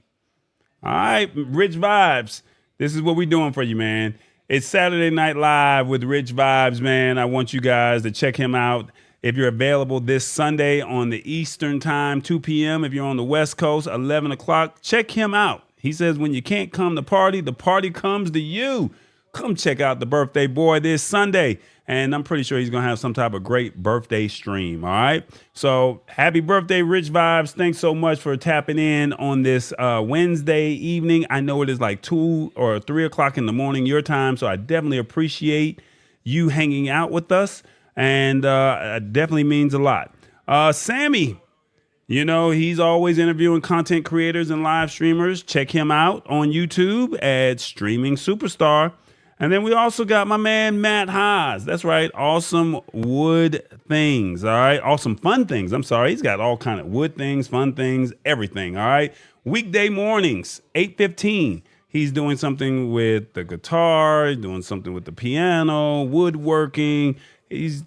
[SPEAKER 1] All right, Rich Vibes. This is what we're doing for you, man. It's Saturday Night Live with Rich Vibes, man. I want you guys to check him out. If you're available this Sunday on the Eastern time, 2 p.m. If you're on the West Coast, 11 o'clock, check him out. He says when you can't come to the party comes to you. Come check out the birthday boy this Sunday. And I'm pretty sure he's going to have some type of great birthday stream. All right. So happy birthday, Rich Vibes. Thanks so much for tapping in on this Wednesday evening. I know it is like 2 or 3 o'clock in the morning, your time. So I definitely appreciate you hanging out with us. And it definitely means a lot. Sammy, you know, he's always interviewing content creators and live streamers. Check him out on YouTube at Streaming Superstar. And then we also got my man, Matt Haas. That's right. Awesome Wood Things. All right. Awesome Fun Things. I'm sorry. He's got all kind of wood things, fun things, everything. All right. Weekday mornings, 8:15. He's doing something with the guitar, doing something with the piano, woodworking. He's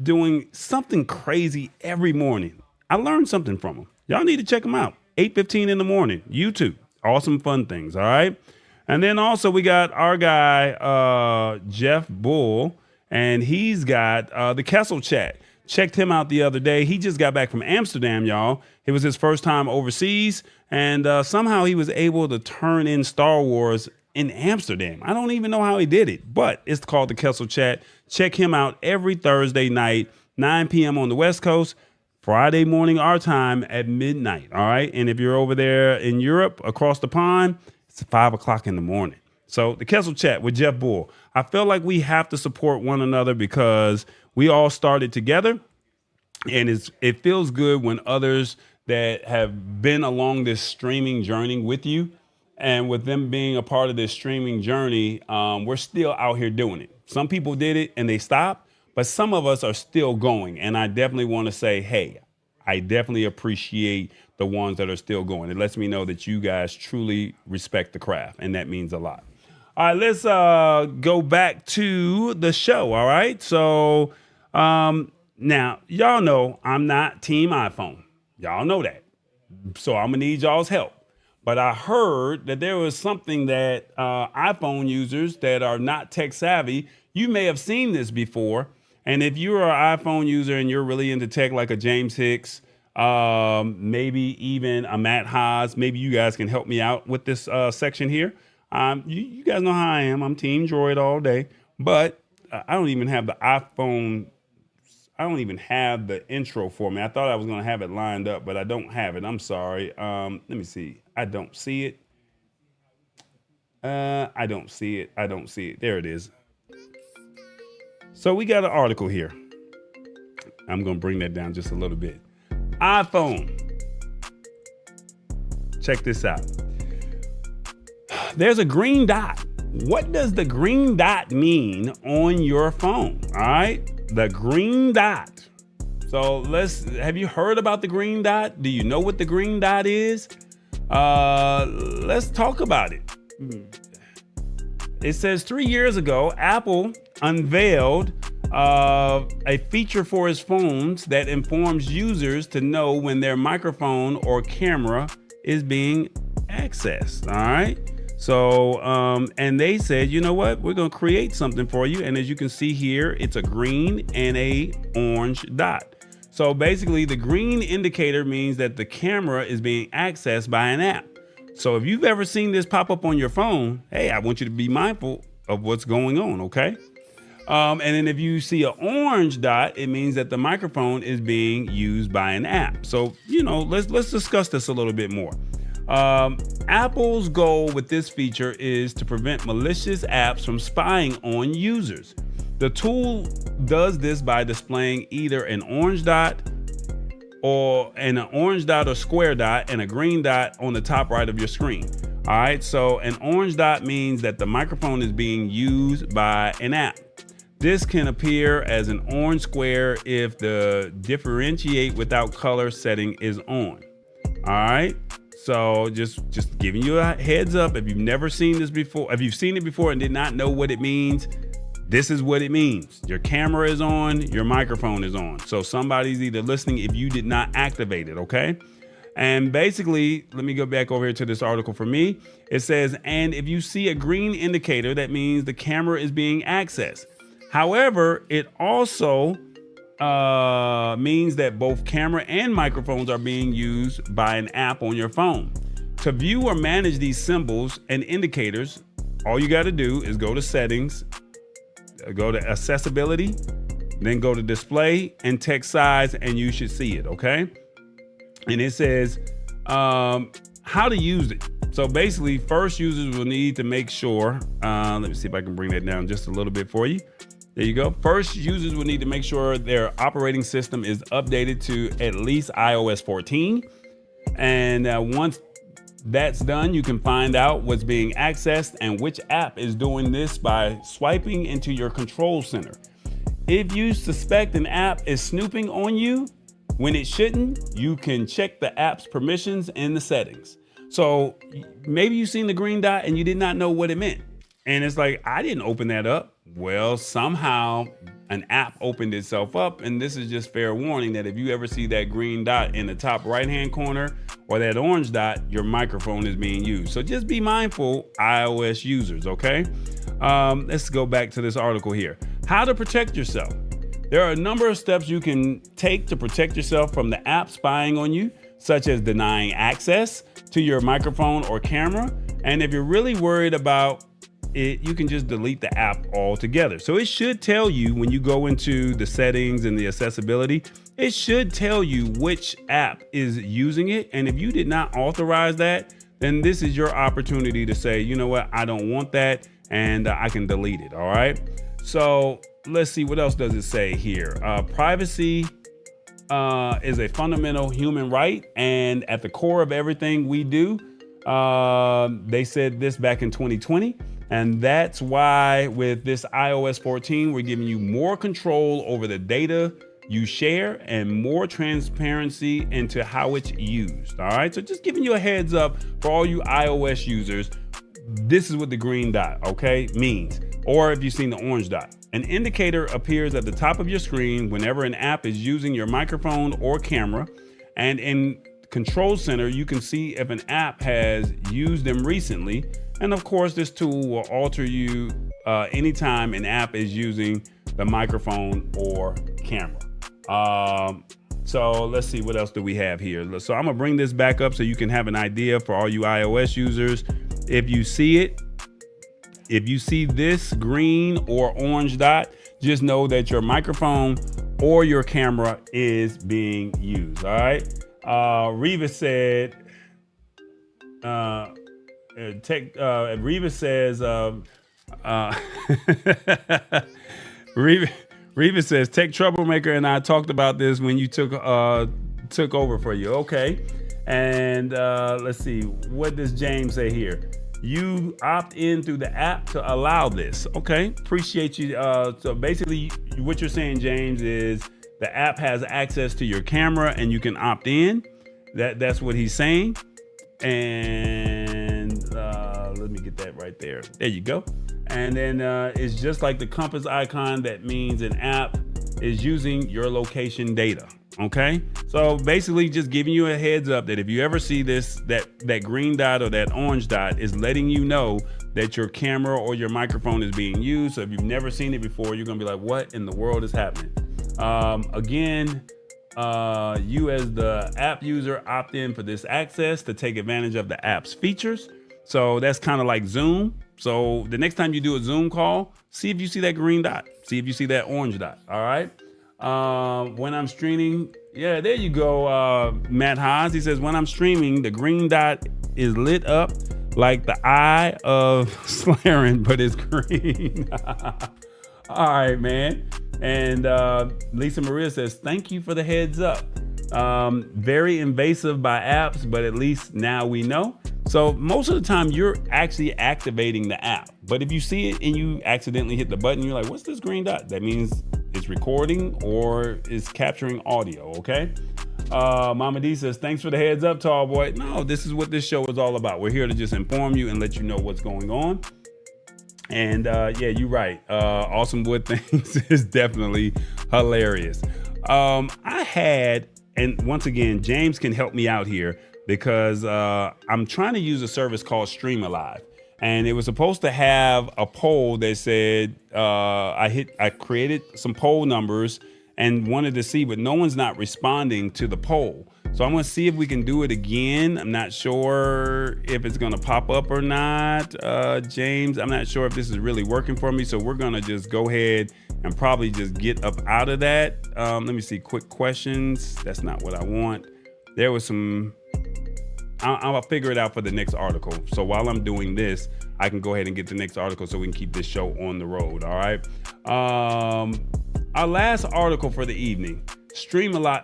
[SPEAKER 1] doing something crazy every morning. I learned something from him. Y'all need to check him out. 8:15 in the morning, YouTube. Awesome Fun Things, all right? And then also we got our guy, Jeff Bull, and he's got the Kessel Chat. Checked him out the other day. He just got back from Amsterdam, y'all. It was his first time overseas, and somehow he was able to turn in Star Wars in Amsterdam. I don't even know how he did it, but it's called the Kessel Chat. Check him out every Thursday night, 9 p.m. on the West Coast, Friday morning our time at midnight. All right. And if you're over there in Europe across the pond, it's 5 o'clock in the morning. So the Kessel Chat with Jeff Bull. I feel like we have to support one another because we all started together, and it feels good when others that have been along this streaming journey with you, and with them being a part of this streaming journey, we're still out here doing it. Some people did it and they stopped, but some of us are still going. And I definitely want to say, hey, I definitely appreciate the ones that are still going. It lets me know that you guys truly respect the craft, and that means a lot. All right, let's go back to the show. All right. So now, y'all know I'm not Team iPhone. Y'all know that. So I'm going to need y'all's help. But I heard that there was something that iPhone users that are not tech savvy, you may have seen this before. And if you're an iPhone user and you're really into tech, like a James Hicks, maybe even a Matt Haas, maybe you guys can help me out with this section here. You guys know how I am. I'm Team Droid all day. But I don't even have the iPhone. I don't even have the intro for me. I thought I was going to have it lined up, but I don't have it. I'm sorry. Let me see. I don't see it. I don't see it. I don't see it. There it is. So we got an article here. I'm going to bring that down just a little bit. iPhone. Check this out. There's a green dot. What does the green dot mean on your phone? All right. The green dot. So have you heard about the green dot? Do you know what the green dot is? Let's talk about it. It says 3 years ago, Apple unveiled a feature for its phones that informs users to know when their microphone or camera is being accessed. All right. So, and they said, you know what, we're going to create something for you. And as you can see here, it's a green and a orange dot. So basically the green indicator means that the camera is being accessed by an app. So if you've ever seen this pop up on your phone, hey, I want you to be mindful of what's going on. Okay. And then if you see an orange dot, it means that the microphone is being used by an app. So, let's discuss this a little bit more. Apple's goal with this feature is to prevent malicious apps from spying on users. The tool does this by displaying either an orange dot or square dot and a green dot on the top right of your screen. All right, so an orange dot means that the microphone is being used by an app. This can appear as an orange square if the differentiate without color setting is on. All right. So just giving you a heads up. If you've never seen this before, if you've seen it before and did not know what it means, this is what it means. Your camera is on, your microphone is on. So somebody's either listening if you did not activate it, okay? And basically, let me go back over here to this article for me. It says, and if you see a green indicator, that means the camera is being accessed. However, it also means that both camera and microphones are being used by an app on your phone. To view or manage these symbols and indicators, all you got to do is go to settings, go to accessibility, then go to display and text size, and you should see it. Okay. And it says how to use it. So basically, first users will need to make sure, let me see if I can bring that down just a little bit for you. There you go. First, users will need to make sure their operating system is updated to at least iOS 14. And once that's done, you can find out what's being accessed and which app is doing this by swiping into your control center. If you suspect an app is snooping on you when it shouldn't, you can check the app's permissions in the settings. So maybe you've seen the green dot and you did not know what it meant. And it's like, I didn't open that up. Well, somehow an app opened itself up. And this is just fair warning that if you ever see that green dot in the top right-hand corner or that orange dot, your microphone is being used. So just be mindful, iOS users, okay? Let's go back to this article here. How to protect yourself. There are a number of steps you can take to protect yourself from the app spying on you, such as denying access to your microphone or camera. And if you're really worried about it, you can just delete the app altogether. So it should tell you when you go into the settings and the accessibility, it should tell you which app is using it. And if you did not authorize that, then this is your opportunity to say, you know what, I don't want that, and I can delete it. All right. So let's see, what else does it say here? Privacy is a fundamental human right, and at the core of everything we do. They said this back in 2020. And that's why with this iOS 14, we're giving you more control over the data you share and more transparency into how it's used. All right. So just giving you a heads up for all you iOS users. This is what the green dot, okay, means. Or if you've seen the orange dot. An indicator appears at the top of your screen whenever an app is using your microphone or camera. And in Control Center, you can see if an app has used them recently. And of course, this tool will alter you anytime an app is using the microphone or camera. So let's see, what else do we have here? So I'm gonna bring this back up so you can have an idea for all you iOS users. If you see it, if you see this green or orange dot, just know that your microphone or your camera is being used. All right. Reva said, Reva says, Reva says, Tech Troublemaker and I talked about this when you took over for you. Okay. And let's see, what does James say here? You opt in through the app to allow this. Okay, appreciate you. So basically, what you're saying, James, is the app has access to your camera and you can opt in. That's what he's saying. And let me get that right there. There you go. And then it's just like the compass icon. That means an app is using your location data. Okay, so basically just giving you a heads up that if you ever see this, that green dot or that orange dot is letting you know that your camera or your microphone is being used. So if you've never seen it before, you're gonna be like, what in the world is happening? Again, you as the app user opt in for this access to take advantage of the app's features. So that's kind of like Zoom. So the next time you do a Zoom call, see if you see that green dot, see if you see that orange dot. All right. When I'm streaming, yeah, there you go, Matt Haas. He says, when I'm streaming, the green dot is lit up like the eye of Slaren, but it's green. All right, man. And Lisa Maria says, thank you for the heads up. Very invasive by apps, but at least now we know. So most of the time you're actually activating the app, but if you see it and you accidentally hit the button, you're like, what's this green dot? That means it's recording or it's capturing audio. Okay. Mama D says, thanks for the heads up, tall boy. No, this is what this show is all about. We're here to just inform you and let you know what's going on. And yeah, you're right. Awesome Wood Things is definitely hilarious. I had, and once again, James can help me out here because I'm trying to use a service called Stream Alive. And it was supposed to have a poll that said, I created some poll numbers and wanted to see, but no one's not responding to the poll. So I'm gonna see if we can do it again. I'm not sure if it's gonna pop up or not. James, I'm not sure if this is really working for me. So we're gonna just go ahead and probably just get up out of that. Let me see, quick questions. That's not what I want. There was some, I'll figure it out for the next article. So while I'm doing this, I can go ahead and get the next article so we can keep this show on the road. All right. Our last article for the evening, Stream Alive.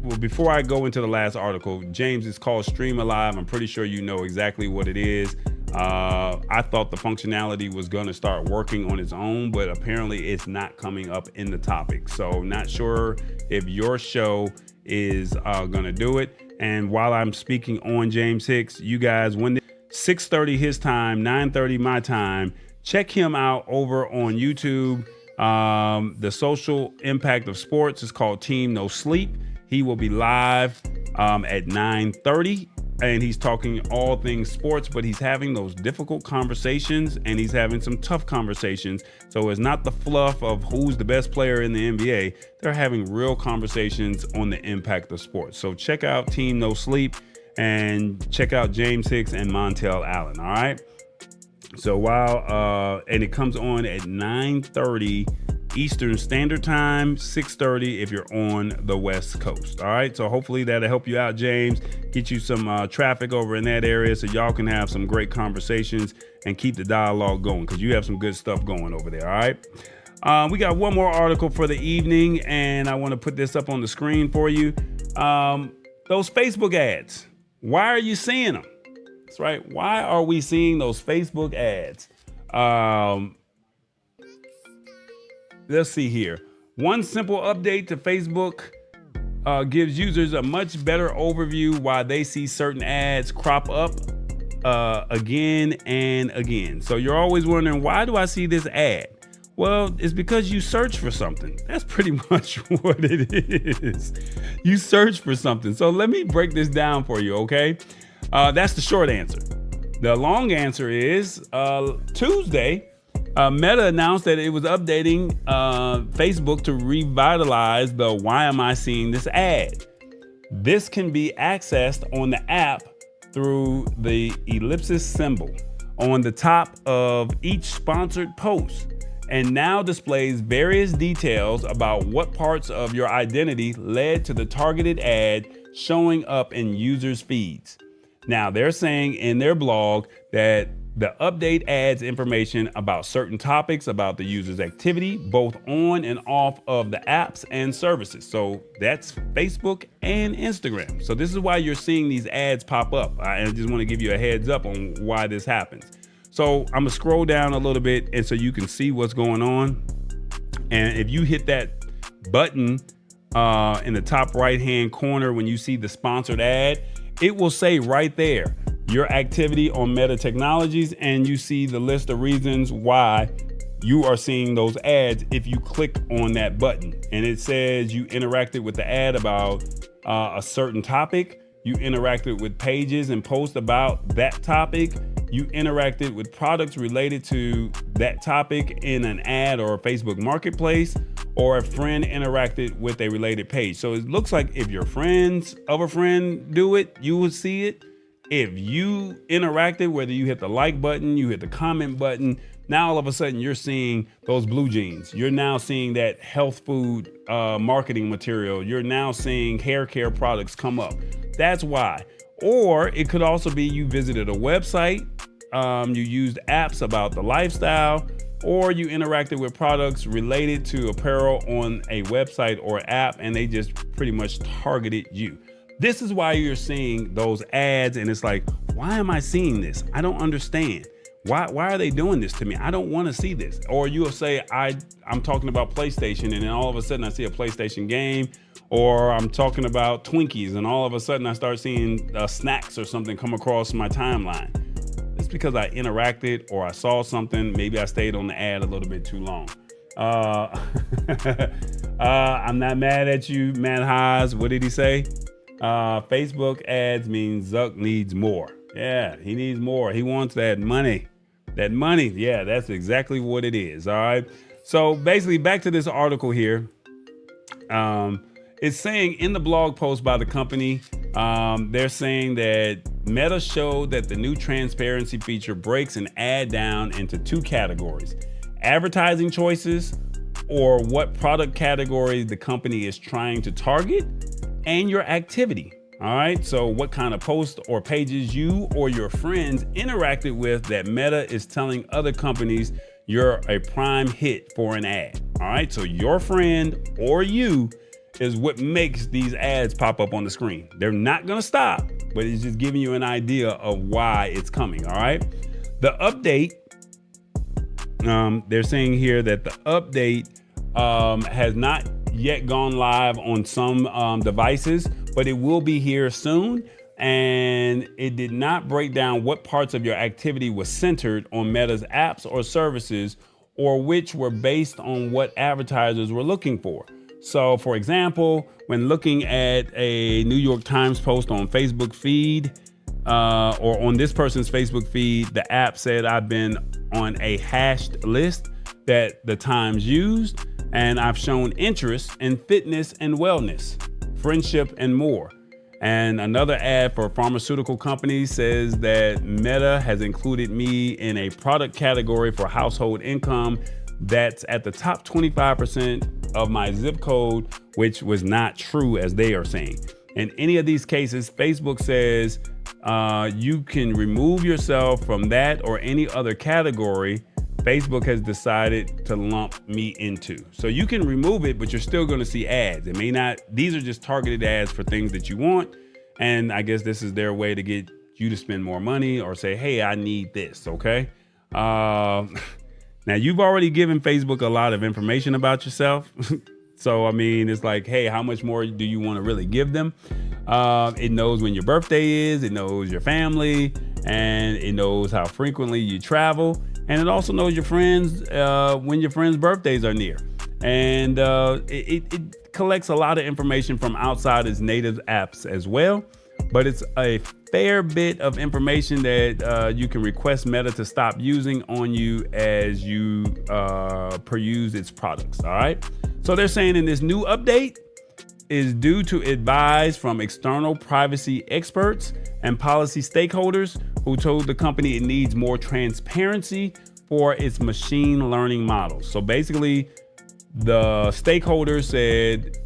[SPEAKER 1] Well, before I go into the last article, James, it's called Stream Alive. I'm pretty sure you know exactly what it is. I thought the functionality was going to start working on its own, but apparently it's not coming up in the topic. So not sure if your show is going to do it. And while I'm speaking on James Hicks, you guys, when 6:30 his time, 9:30 my time, check him out over on YouTube. The social impact of sports is called Team No Sleep. He will be live at 9:30, and he's talking all things sports, but he's having those difficult conversations and he's having some tough conversations. So it's not the fluff of who's the best player in the NBA. They're having real conversations on the impact of sports. So check out Team No Sleep and check out James Hicks and Montel Allen. All right. So and it comes on at 9:30 Eastern Standard Time, 6:30 if you're on the West Coast. All right. So hopefully that'll help you out, James, get you some traffic over in that area so y'all can have some great conversations and keep the dialogue going because you have some good stuff going over there. All right. We got one more article for the evening, and I want to put this up on the screen for you. Those Facebook ads. Why are you seeing them? That's right. Why are we seeing those Facebook ads? Let's see here. One simple update to Facebook gives users a much better overview why they see certain ads crop up again and again. So you're always wondering, why do I see this ad? Well, it's because you search for something. That's pretty much what it is. You search for something. So let me break this down for you, okay? That's the short answer. The long answer is Tuesday, Meta announced that it was updating Facebook to revitalize the "Why am I seeing this ad?" This can be accessed on the app through the ellipsis symbol on the top of each sponsored post. and now displays various details about what parts of your identity led to the targeted ad showing up in users' feeds. Now, they're saying in their blog that the update adds information about certain topics about the user's activity, both on and off of the apps and services. So that's Facebook and Instagram. So this is why you're seeing these ads pop up. I just want to give you a heads up on why this happens. So I'm gonna scroll down a little bit and so you can see what's going on. And if you hit that button in the top right-hand corner when you see the sponsored ad, it will say right there, your activity on Meta Technologies, and you see the list of reasons why you are seeing those ads if you click on that button. And it says you interacted with the ad about a certain topic, you interacted with pages and posts about that topic, you interacted with products related to that topic in an ad or a Facebook marketplace, or a friend interacted with a related page. So it looks like if your friends of a friend do it, you will see it. If you interacted, whether you hit the like button, you hit the comment button, now all of a sudden you're seeing those blue jeans. You're now seeing that health food marketing material. You're now seeing hair care products come up. That's why. Or it could also be you visited a website, you used apps about the lifestyle, or you interacted with products related to apparel on a website or app, and they just pretty much targeted you. This is why you're seeing those ads, and it's like, why am I seeing this? I don't understand. Why are they doing this to me? I don't want to see this. Or you'll say, I'm talking about PlayStation, and then all of a sudden I see a PlayStation game, or I'm talking about Twinkies, and all of a sudden I start seeing snacks or something come across my timeline. It's because I interacted or I saw something. Maybe I stayed on the ad a little bit too long. I'm not mad at you, Matt Haas. What did he say? Facebook ads means Zuck needs more. Yeah, he needs more. He wants that money. That money. Yeah, that's exactly what it is. All right. So basically, back to this article here. It's saying in the blog post by the company, they're saying that Meta showed that the new transparency feature breaks an ad down into two categories: advertising choices, or what product category the company is trying to target, and your activity. All right, so what kind of posts or pages you or your friends interacted with that Meta is telling other companies you're a prime hit for an ad. All right, so your friend or you is what makes these ads pop up on the screen. They're not gonna stop, but it's just giving you an idea of why it's coming. All right, the update, they're saying here that the update has not yet gone live on some devices, but it will be here soon. And it did not break down what parts of your activity was centered on Meta's apps or services, or which were based on what advertisers were looking for. So for example, when looking at a New York Times post on Facebook feed, or on this person's Facebook feed, the app said I've been on a hashed list that the Times used, and I've shown interest in fitness and wellness, friendship, and more. And another ad for a pharmaceutical company says that Meta has included me in a product category for household income that's at the top 25% of my zip code, which was not true, as they are saying. In any of these cases, Facebook says you can remove yourself from that or any other category Facebook has decided to lump me into. So you can remove it, but you're still going to see ads. It may not, these are just targeted ads for things that you want. And I guess this is their way to get you to spend more money or say, hey, I need this. Okay. Now you've already given Facebook a lot of information about yourself. So, I mean, it's like, hey, how much more do you want to really give them? It knows when your birthday is, it knows your family, and it knows how frequently you travel. And it also knows your friends when your friends' birthdays are near. And it collects a lot of information from outside its native apps as well. But it's a fair bit of information that you can request Meta to stop using on you as you peruse its products. All right. So they're saying in this new update is due to advice from external privacy experts and policy stakeholders who told the company it needs more transparency for its machine learning models. So basically, the stakeholders said,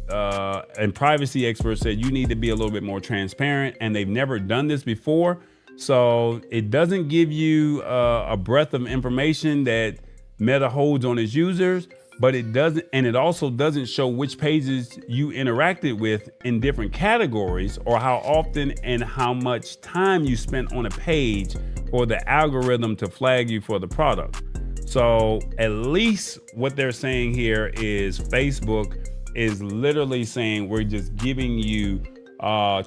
[SPEAKER 1] and privacy experts said, you need to be a little bit more transparent, and they've never done this before. So it doesn't give you a breadth of information that Meta holds on its users, but it doesn't, and it also doesn't show which pages you interacted with in different categories, or how often and how much time you spent on a page for the algorithm to flag you for the product. So at least what they're saying here is Facebook is literally saying we're just giving you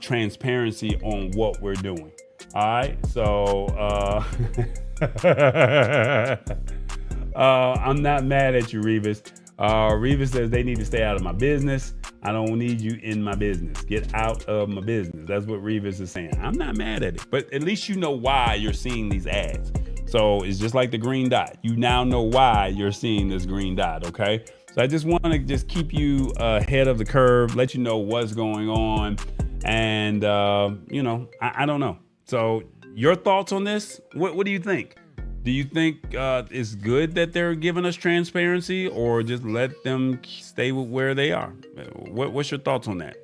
[SPEAKER 1] transparency on what we're doing. All right, so I'm not mad at you, Revis. Revis says they need to stay out of my business. I don't need you in my business. Get out of my business. That's what Revis is saying. I'm not mad at it, but at least you know why you're seeing these ads. So it's just like the green dot. You now know why you're seeing this green dot, okay? So I just want to just keep you ahead of the curve, let you know what's going on. And, I don't know. So your thoughts on this? What do you think? Do you think it's good that they're giving us transparency, or just let them stay with where they are? What's your thoughts on that?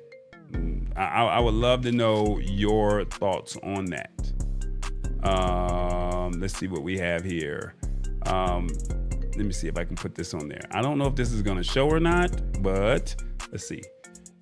[SPEAKER 1] I would love to know your thoughts on that. Let's see what we have here. Let me see if I can put this on there. I don't know if this is going to show or not, but let's see.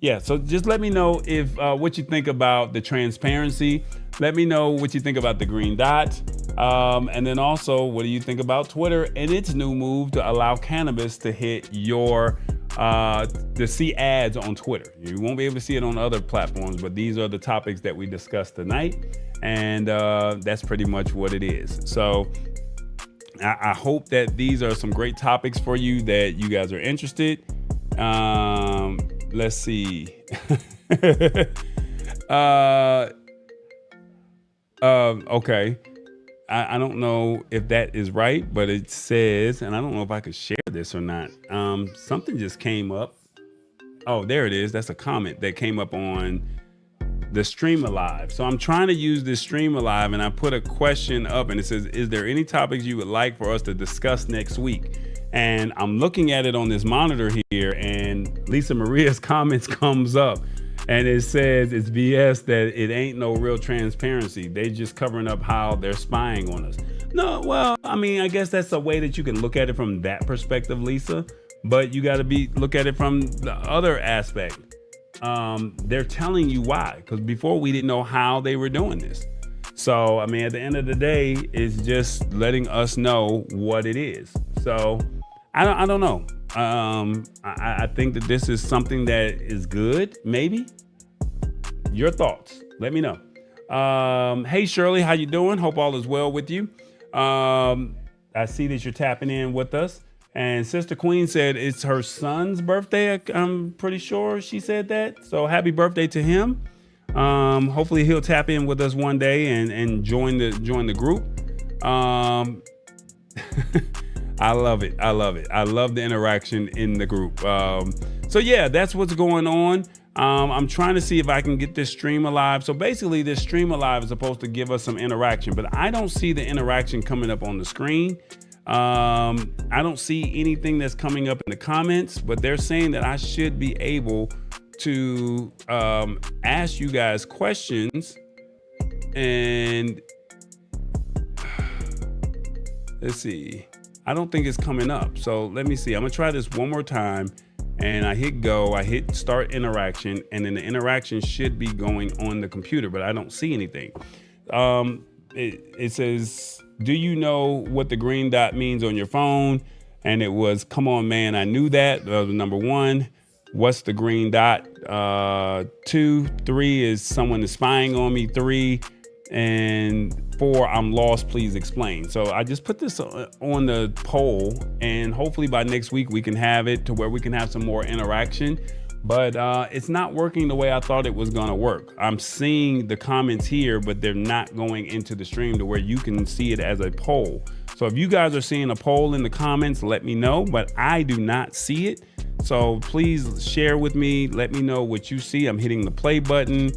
[SPEAKER 1] Yeah, so just let me know if what you think about the transparency. Let me know what you think about the green dot. And then also, what do you think about Twitter and its new move to allow cannabis to hit your, to see ads on Twitter? You won't be able to see it on other platforms, but these are the topics that we discussed tonight. And that's pretty much what it is. So I hope that these are some great topics for you, that you guys are interested. Let's see. Okay. I don't know if that is right, but it says, and I don't know if I could share this or not. Something just came up. Oh, there it is. That's a comment that came up on the Stream Alive. So I'm trying to use this Stream Alive, and I put a question up, and it says, is there any topics you would like for us to discuss next week? And I'm looking at it on this monitor here, and Lisa Maria's comments comes up, and it says it's BS that it ain't no real transparency. They just covering up how they're spying on us. No, well, I mean, I guess that's a way that you can look at it from that perspective, Lisa, but you got to look at it from the other aspect. They're telling you why, because before we didn't know how they were doing this. So, I mean, at the end of the day, it's just letting us know what it is. So I don't know. I think that this is something that is good, maybe. Your thoughts, let me know. Hey, Shirley, how you doing? Hope all is well with you. I see that you're tapping in with us. And Sister Queen said it's her son's birthday. I'm pretty sure she said that. So happy birthday to him. Hopefully he'll tap in with us one day and join the group. I love it. I love the interaction in the group. So yeah, that's what's going on. I'm trying to see if I can get this Stream Alive. So basically this Stream Alive is supposed to give us some interaction, but I don't see the interaction coming up on the screen. I don't see anything that's coming up in the comments, but they're saying that I should be able to ask you guys questions. And let's see. I don't think it's coming up. So let me see. I'm gonna try this one more time, and I hit go, I hit start interaction, and then the interaction should be going on the computer, but I don't see anything. It says, do you know what the green dot means on your phone? And it was, come on, man, I knew that. Number one, what's the green dot? 2, 3 is someone is spying on me. 3 and 4, I'm lost, please explain. So I just put this on the poll, and hopefully by next week we can have it to where we can have some more interaction. But it's not working the way I thought it was gonna work. I'm seeing the comments here, but they're not going into the stream to where you can see it as a poll. So if you guys are seeing a poll in the comments, let me know, but I do not see it. So please share with me, let me know what you see. I'm hitting the play button.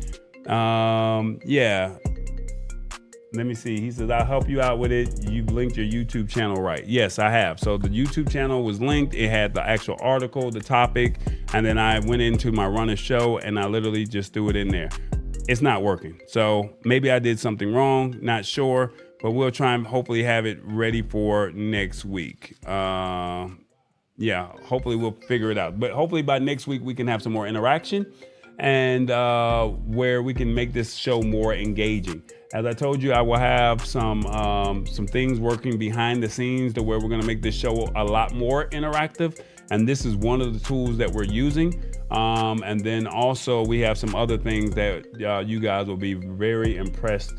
[SPEAKER 1] Yeah. Let me see. He says, I'll help you out with it. You've linked your YouTube channel, right? Yes, I have. So the YouTube channel was linked. It had the actual article, the topic, and then I went into my Run a Show and I literally just threw it in there. It's not working. So maybe I did something wrong, not sure, but we'll try and hopefully have it ready for next week. Yeah, hopefully we'll figure it out. But hopefully by next week we can have some more interaction and where we can make this show more engaging. As I told you, I will have some things working behind the scenes to where we're going to make this show a lot more interactive. And this is one of the tools that we're using. And then also we have some other things that you guys will be very impressed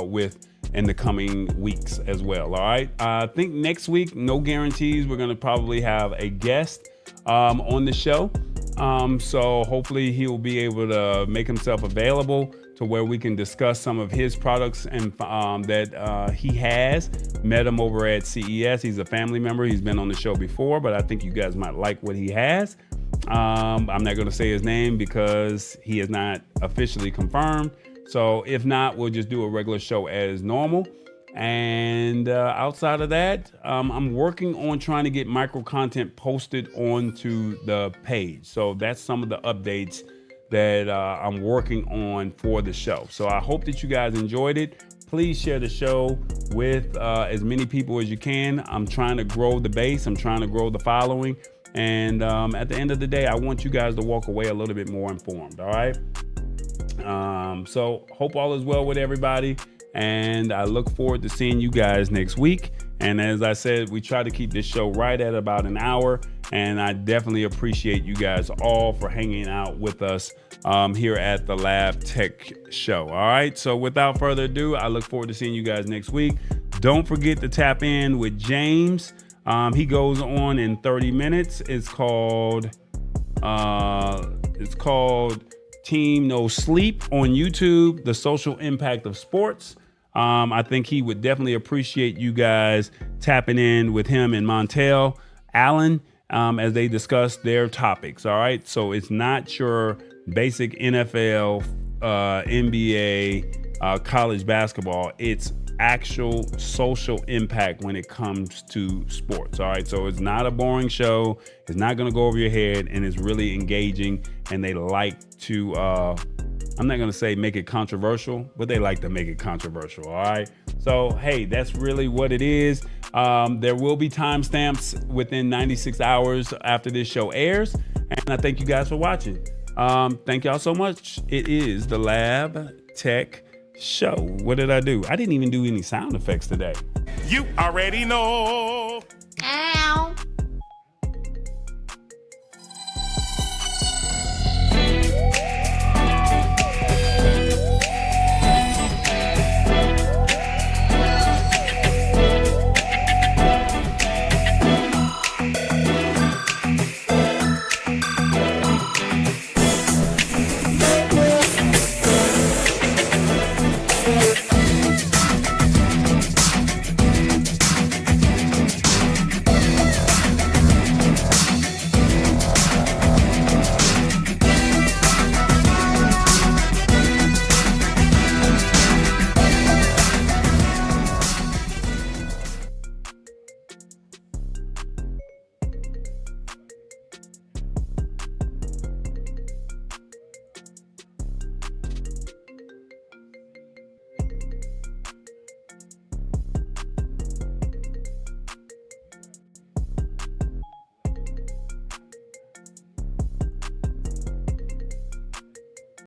[SPEAKER 1] with in the coming weeks as well. All right. I think next week, no guarantees. We're going to probably have a guest on the show. So hopefully he'll be able to make himself available to where we can discuss some of his products and that he has. Met him over at CES. He's a family member. He's been on the show before, but I think you guys might like what he has. I'm not going to say his name because he is not officially confirmed. So if not, we'll just do a regular show as normal. And outside of that, I'm working on trying to get micro content posted onto the page. So that's some of the updates that I'm working on for the show. So I hope that you guys enjoyed it. Please share the show with as many people as you can. I'm trying to grow the base. I'm trying to grow the following. And at the end of the day, I want you guys to walk away a little bit more informed. All right. So hope all is well with everybody. And I look forward to seeing you guys next week. And as I said, we try to keep this show right at about an hour. And I definitely appreciate you guys all for hanging out with us here at the Lab Tech Show. All right. So without further ado, I look forward to seeing you guys next week. Don't forget to tap in with James. He goes on in 30 minutes. It's called Team No Sleep on YouTube, the social impact of sports. I think he would definitely appreciate you guys tapping in with him and Montel Allen as they discuss their topics. All right. So it's not your basic NFL, NBA, college basketball. It's actual social impact when it comes to sports. All right. So it's not a boring show. It's not going to go over your head, and it's really engaging. And they like to, I'm not going to say make it controversial, but they like to make it controversial. All right. So, hey, that's really what it is. There will be timestamps within 96 hours after this show airs. And I thank you guys for watching. Thank y'all so much. It is the Lab Tech Show. What did I do? I didn't even do any sound effects today.
[SPEAKER 3] You already know.